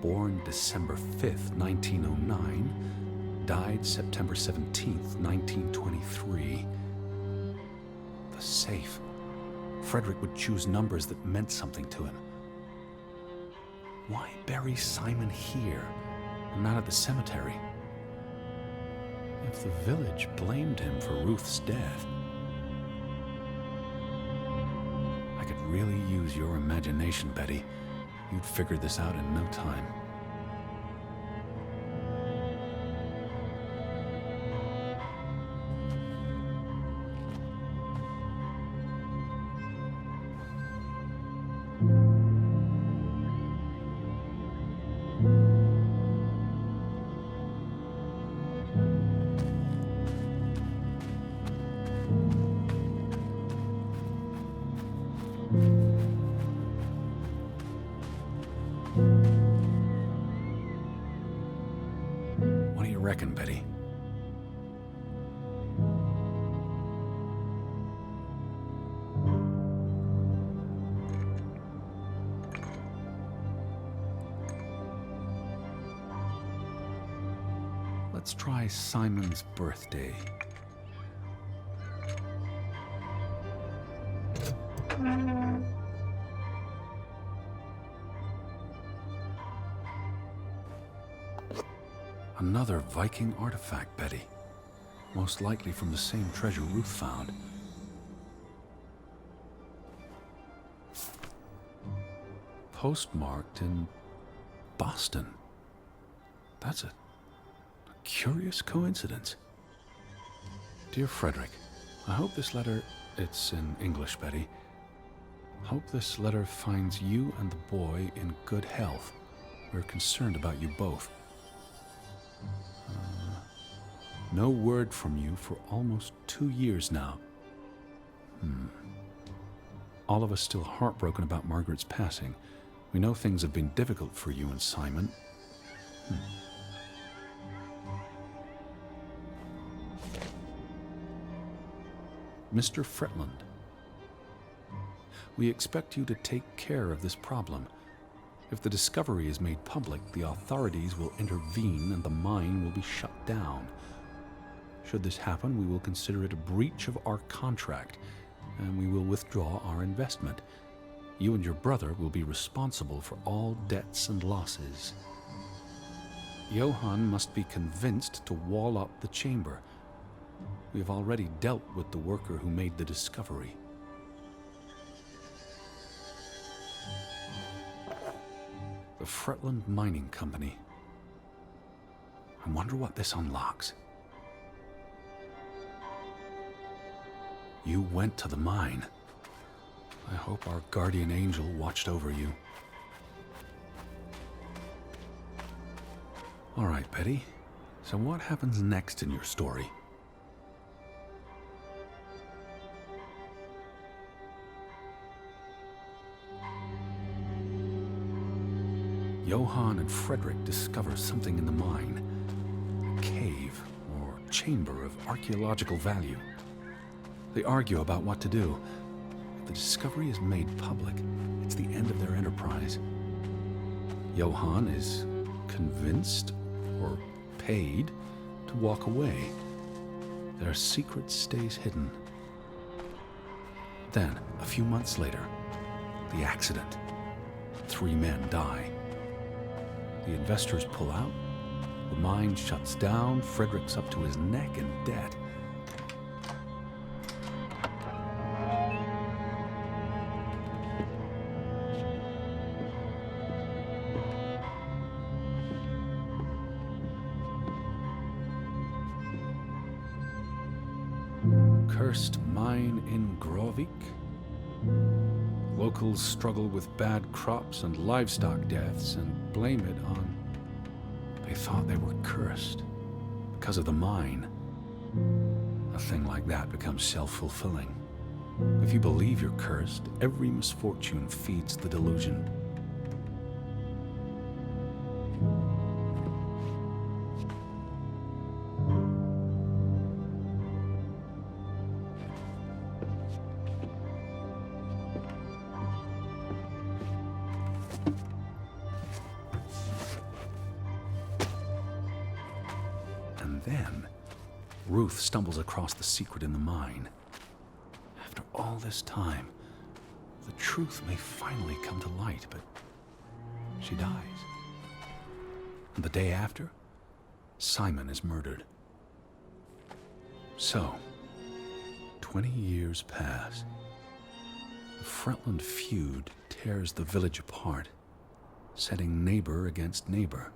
Born December 5th, 1909, died September 17th, 1923. The safe. Frederick would choose numbers that meant something to him. Why bury Simon here and not at the cemetery? If the village blamed him for Ruth's death, I could really use your imagination, Betty. You'd figure this out in no time. What do you reckon, Betty? Let's try Simon's birthday. Another Viking artifact, Betty. Most likely from the same treasure Ruth found. Postmarked in Boston. That's a curious coincidence. Dear Frederick, I hope this letter, it's in English, Betty, Hope this letter finds you and the boy in good health. We're concerned about you both. No word from you for almost 2 years now. All of us still heartbroken about Margaret's passing. We know things have been difficult for you and Simon. Mr. Fretland, we expect you to take care of this problem. If the discovery is made public, the authorities will intervene and the mine will be shut down. Should this happen, we will consider it a breach of our contract, and we will withdraw our investment. You and your brother will be responsible for all debts and losses. Johann must be convinced to wall up the chamber. We have already dealt with the worker who made the discovery. The Fretland Mining Company. I wonder what this unlocks. You went to the mine. I hope our guardian angel watched over you. All right, Betty. So what happens next in your story? Johann and Frederick discover something in the mine. A cave or chamber of archaeological value. They argue about what to do. If the discovery is made public, it's the end of their enterprise. Johann is convinced or paid to walk away. Their secret stays hidden. Then, a few months later, the accident. 3 men die. The investors pull out. The mine shuts down. Frederick's up to his neck in debt. Cursed mine in Grovik. Locals struggle with bad crops and livestock deaths and blame it on... They thought they were cursed because of the mine. A thing like that becomes self-fulfilling. If you believe you're cursed, every misfortune feeds the delusion. Then, Ruth stumbles across the secret in the mine. After all this time, the truth may finally come to light, but she dies. And the day after, Simon is murdered. So, 20 years pass. The Fretland feud tears the village apart, setting neighbor against neighbor.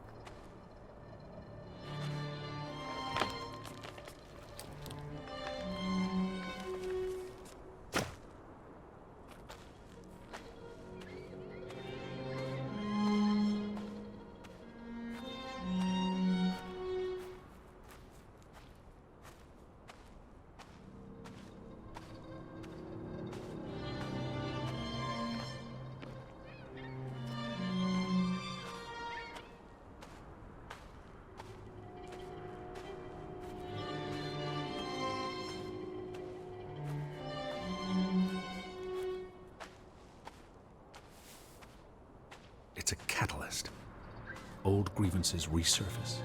It's a catalyst. Old grievances resurface.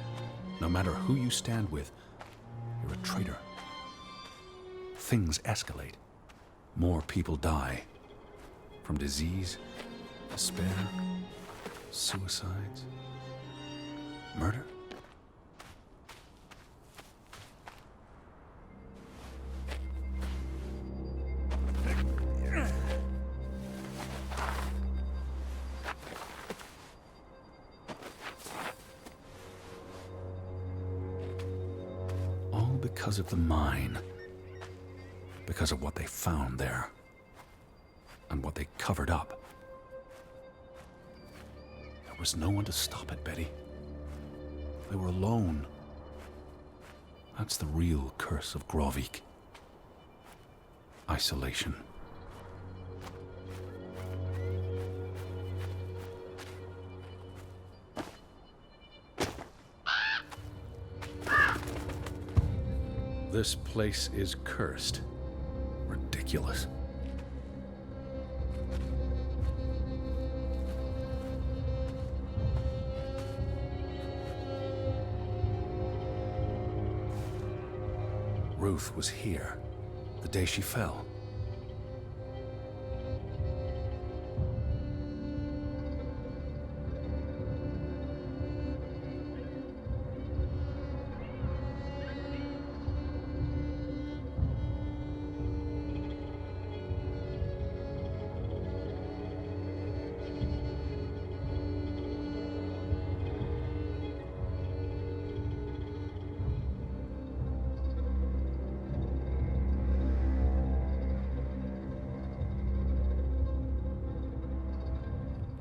No matter who you stand with, you're a traitor. Things escalate. More people die. From disease, despair, suicides, murder. Because of the mine. Because of what they found there. and what they covered up. There was no one to stop it, Betty. They were alone. That's the real curse of Grovik. Isolation. This place is cursed. Ridiculous. Ruth was here, the day she fell.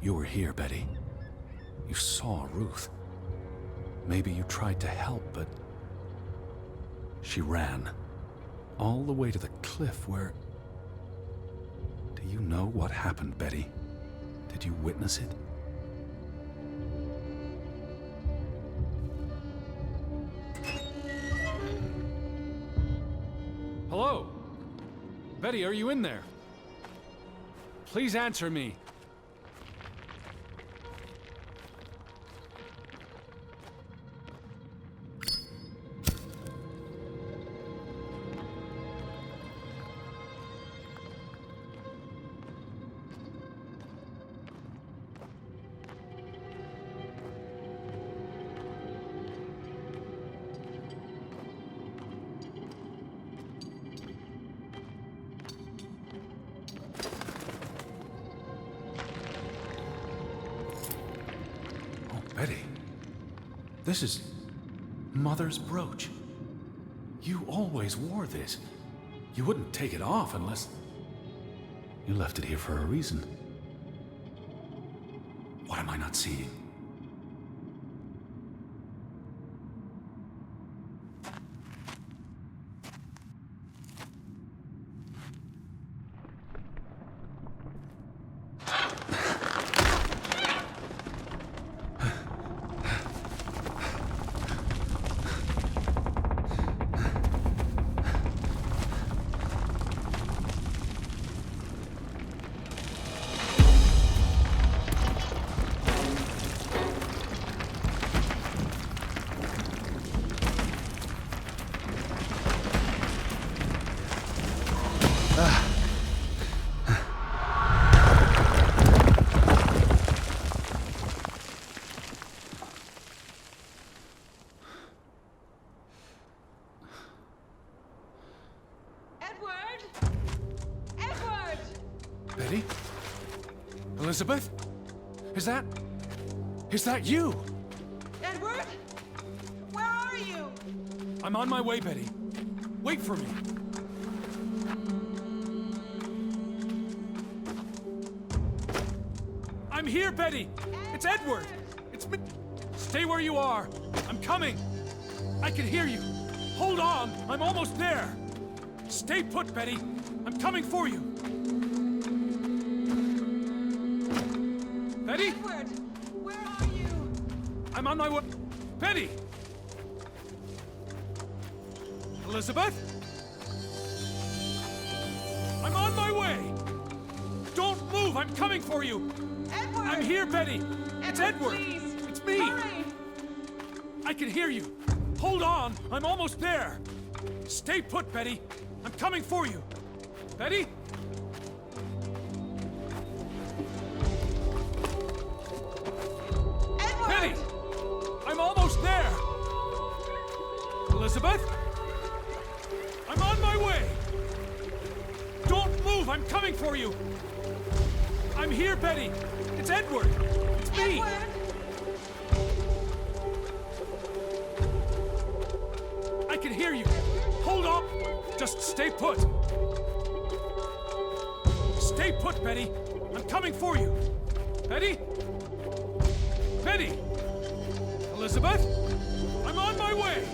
You were here, Betty. You saw Ruth. Maybe you tried to help, but she ran. All the way to the cliff where... Do you know what happened, Betty? Did you witness it? Hello? Betty, are you in there? Please answer me. Betty, this is Mother's brooch. You always wore this. You wouldn't take it off unless... You left it here for a reason. What am I not seeing? Betty? Elizabeth? Is that you? Edward? Where are you? I'm on my way, Betty. Wait for me. I'm here, Betty! It's Edward! It's me! Stay where you are! I'm coming! I can hear you! Hold on! I'm almost there! Stay put, Betty! I'm coming for you! Betty? Edward, where are you? I'm on my way. Betty! Elizabeth? I'm on my way! Don't move! I'm coming for you! Edward! I'm here, Betty! It's Edward! Please. It's me! Hurry. I can hear you! Hold on! I'm almost there! Stay put, Betty! I'm coming for you! Betty? Edward! Betty! I'm almost there! Elizabeth? I'm on my way! Don't move! I'm coming for you! I'm here, Betty! It's Edward! It's me! Edward! I can hear you! Hold on! Just stay put! Stay Stay put, Betty! I'm coming for you! Betty? Betty! Elizabeth? I'm on my way!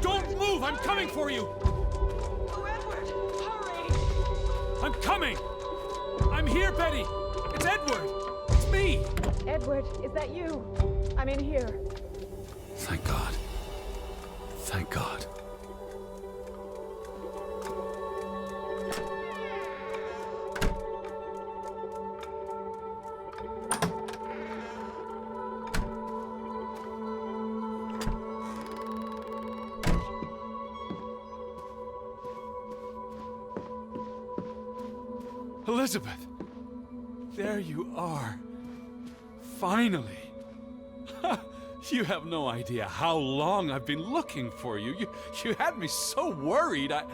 Don't move! I'm coming for you! Oh, Edward, hurry! I'm coming! I'm here, Betty! It's Edward! It's me! Edward, is that you? I'm in here. Thank God. Thank God. Elizabeth! There you are. Finally. You have no idea how long I've been looking for you. You had me so worried. I...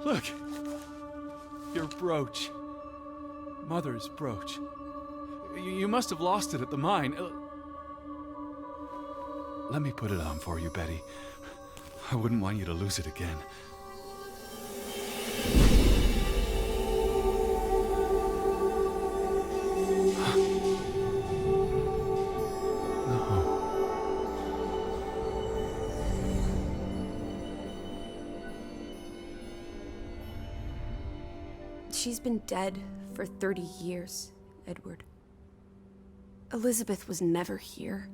Look. Your brooch. Mother's brooch. You must have lost it at the mine. Let me put it on for you, Betty. I wouldn't want you to lose it again. She's been dead for 30 years, Edward. Elizabeth was never here.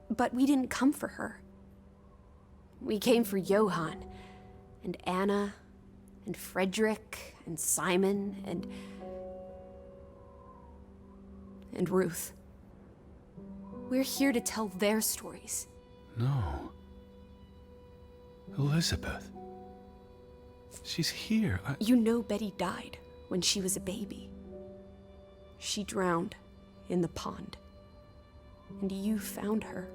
But we didn't come for her. We came for Johann, and Anna, and Frederick, and Simon, and Ruth. We're here to tell their stories. No. Elizabeth. She's here. You know Betty died when she was a baby. She drowned in the pond. And you found her.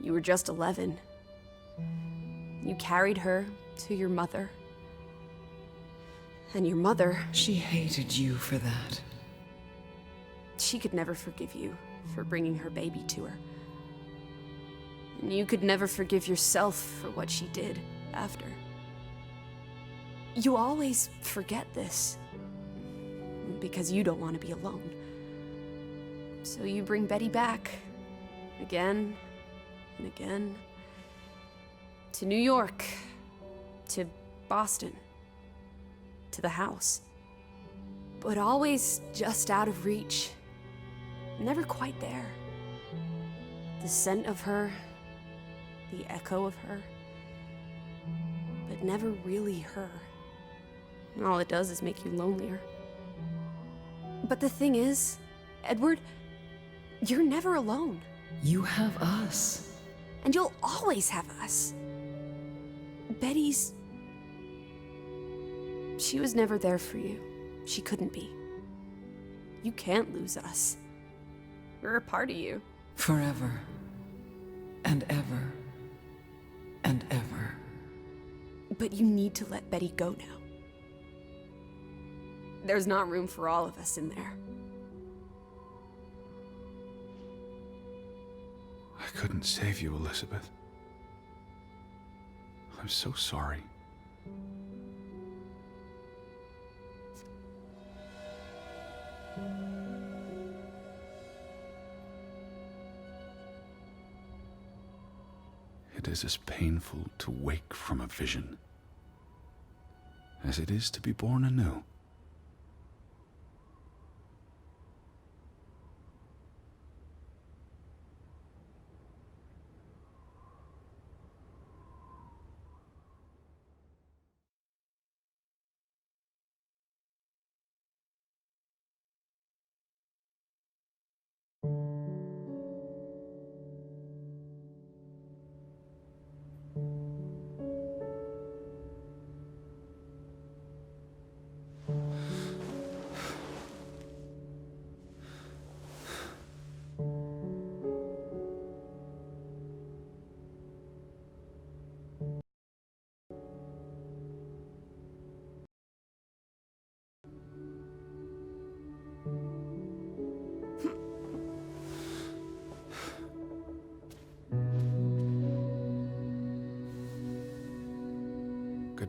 You were just 11. You carried her to your mother. And your mother... She hated you for that. She could never forgive you for bringing her baby to her. And you could never forgive yourself for what she did after. You always forget this. Because you don't want to be alone. So you bring Betty back. Again and again. To New York. To Boston. To the house. But always just out of reach. Never quite there. The scent of her. The echo of her. But never really her. All it does is make you lonelier. But the thing is, Edward, you're never alone. You have us. And you'll always have us. Betty's... She was never there for you. She couldn't be. You can't lose us. We're a part of you. Forever. And ever. And ever. But you need to let Betty go now. There's not room for all of us in there. I couldn't save you, Elizabeth. I'm so sorry. It is as painful to wake from a vision as it is to be born anew.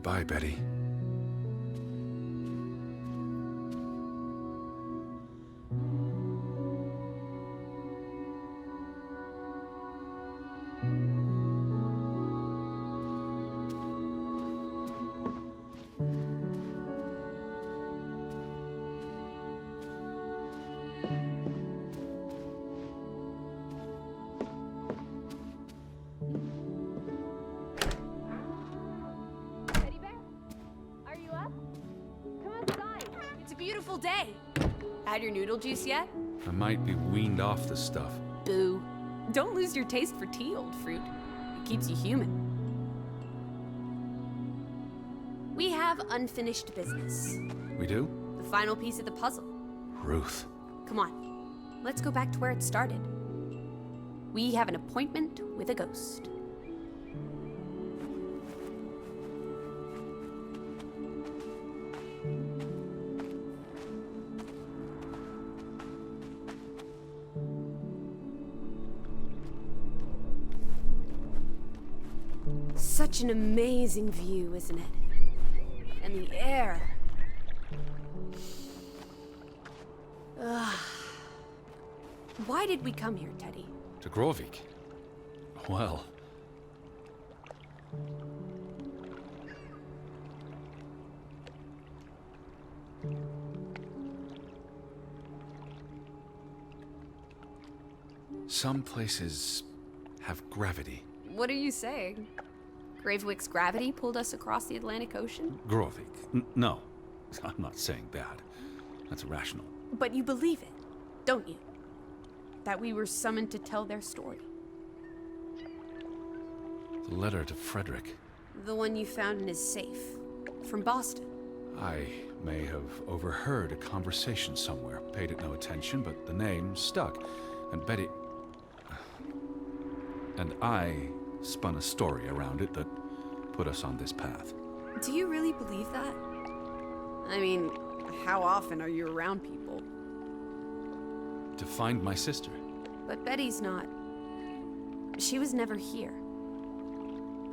Goodbye, Betty. Teddy bear? Are you up? Come outside. It's a beautiful day. Had your noodle juice yet? I might be weaned off this stuff. Boo. Don't lose your taste for tea, old fruit. It keeps you human. We have unfinished business. We do? The final piece of the puzzle. Ruth. Come on. Let's go back to where it started. We have an appointment with a ghost. Such an amazing view, isn't it? And the air. Ugh. Why did we come here, Teddy? To Grovik. Well... Some places have gravity. What are you saying? Gravewick's gravity pulled us across the Atlantic Ocean? Grovik. No. I'm not saying that. That's irrational. But you believe it, don't you? That we were summoned to tell their story. The letter to Frederick. The one you found in his safe. From Boston. I may have overheard a conversation somewhere, paid it no attention, but the name stuck. And Betty... And I spun a story around it that put us on this path. Do you really believe that? I mean, how often are you around people? To find my sister. But Betty's not. She was never here.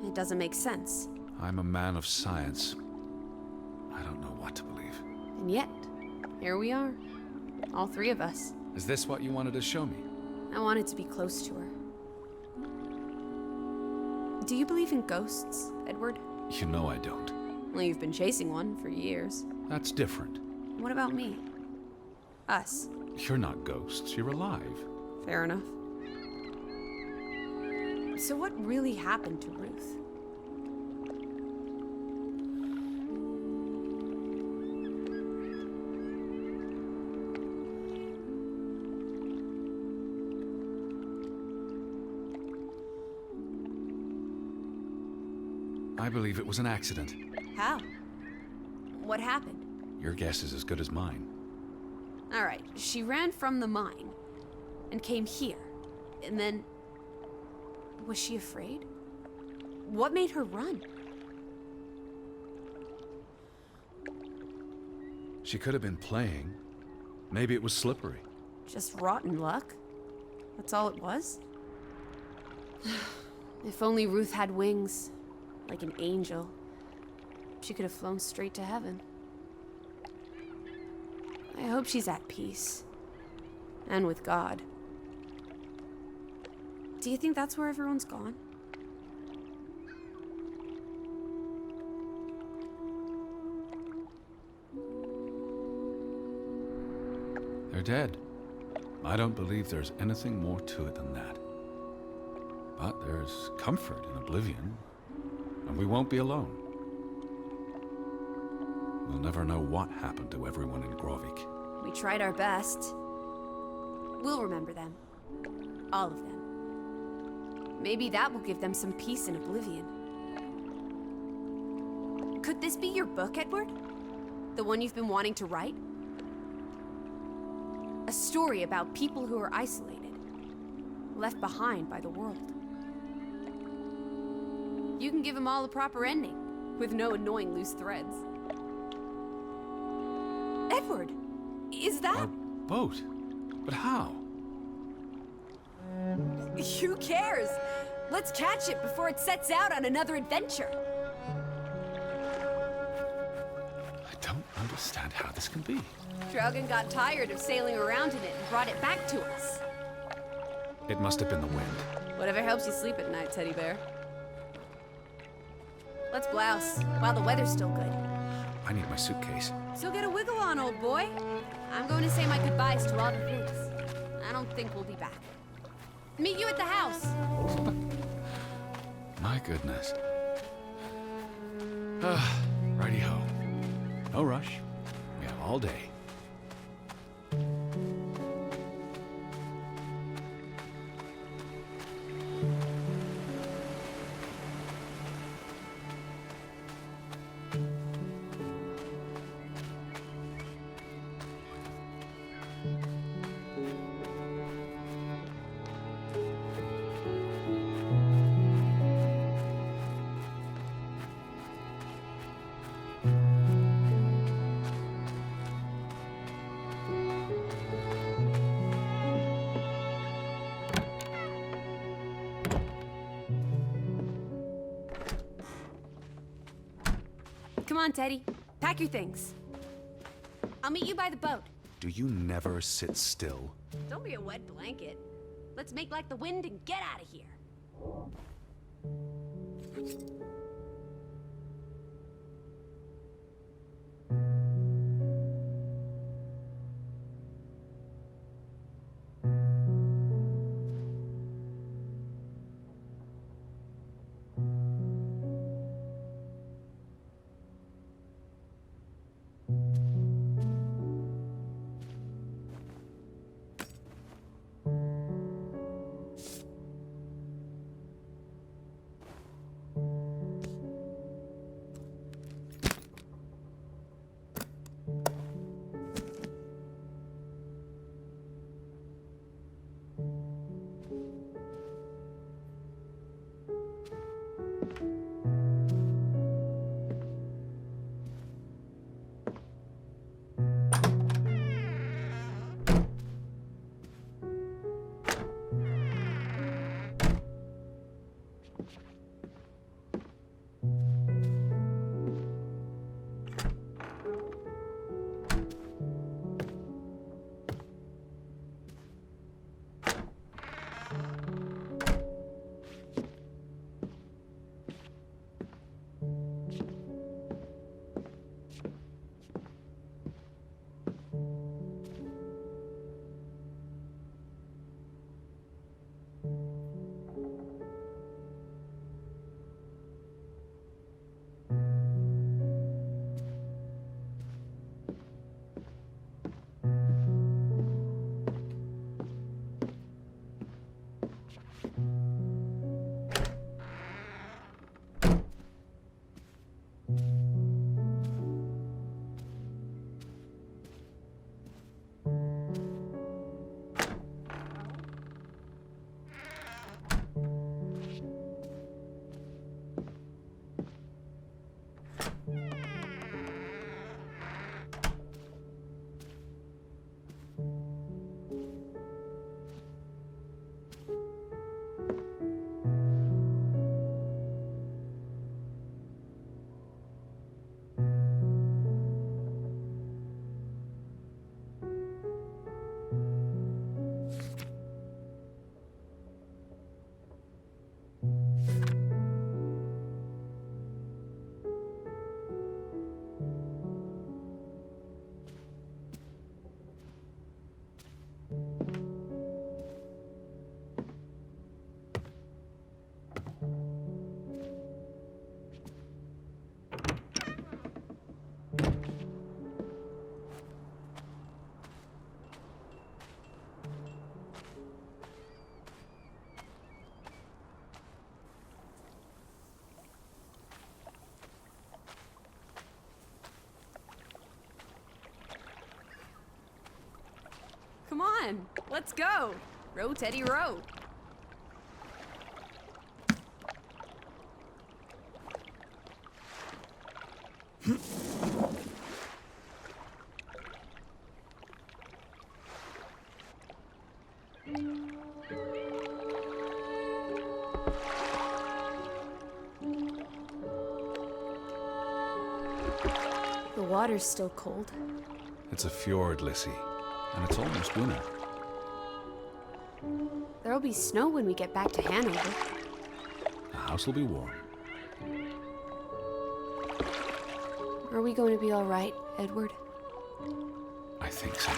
It doesn't make sense. I'm a man of science. I don't know what to believe. And yet, here we are. All three of us. Is this what you wanted to show me? I wanted to be close to her. Do you believe in ghosts, Edward? You know I don't. Well, you've been chasing one for years. That's different. What about me? Us. You're not ghosts, you're alive. Fair enough. So what really happened to Ruth? I believe it was an accident. How? What happened? Your guess is as good as mine. All right, she ran from the mine and came here. And then... Was she afraid? What made her run? She could have been playing. Maybe it was slippery. Just rotten luck? That's all it was? If only Ruth had wings. Like an angel. She could have flown straight to heaven. I hope she's at peace. And with God. Do you think that's where everyone's gone? They're dead. I don't believe there's anything more to it than that. But there's comfort in oblivion. And we won't be alone. We'll never know what happened to everyone in Grovik. We tried our best. We'll remember them. All of them. Maybe that will give them some peace in oblivion. Could this be your book, Edward? The one you've been wanting to write? A story about people who are isolated, left behind by the world. You can give them all a proper ending, with no annoying loose threads. Edward, is that... Our boat? But how? Who cares? Let's catch it before it sets out on another adventure. understand how this can be. Draugen got tired of sailing around in it and brought it back to us. It must have been the wind. Whatever helps you sleep at night, teddy bear. Let's blouse while the weather's still good. I need my suitcase. So get a wiggle on, old boy. I'm going to say my goodbyes to all the things. I don't think we'll be back. Meet you at the house. My goodness. Righty-ho. No rush. We have all day. Come on, Teddy. Pack your things. I'll meet you by the boat. Do you never sit still? Don't be a wet blanket. Let's make like the wind and get out of here. Come on, let's go. Row, Teddy, row. The water's still cold. It's a fjord, Lissy, and it's almost winter. There'll be snow when we get back to Hanover. The house will be warm. Are we going to be all right, Edward? I think so.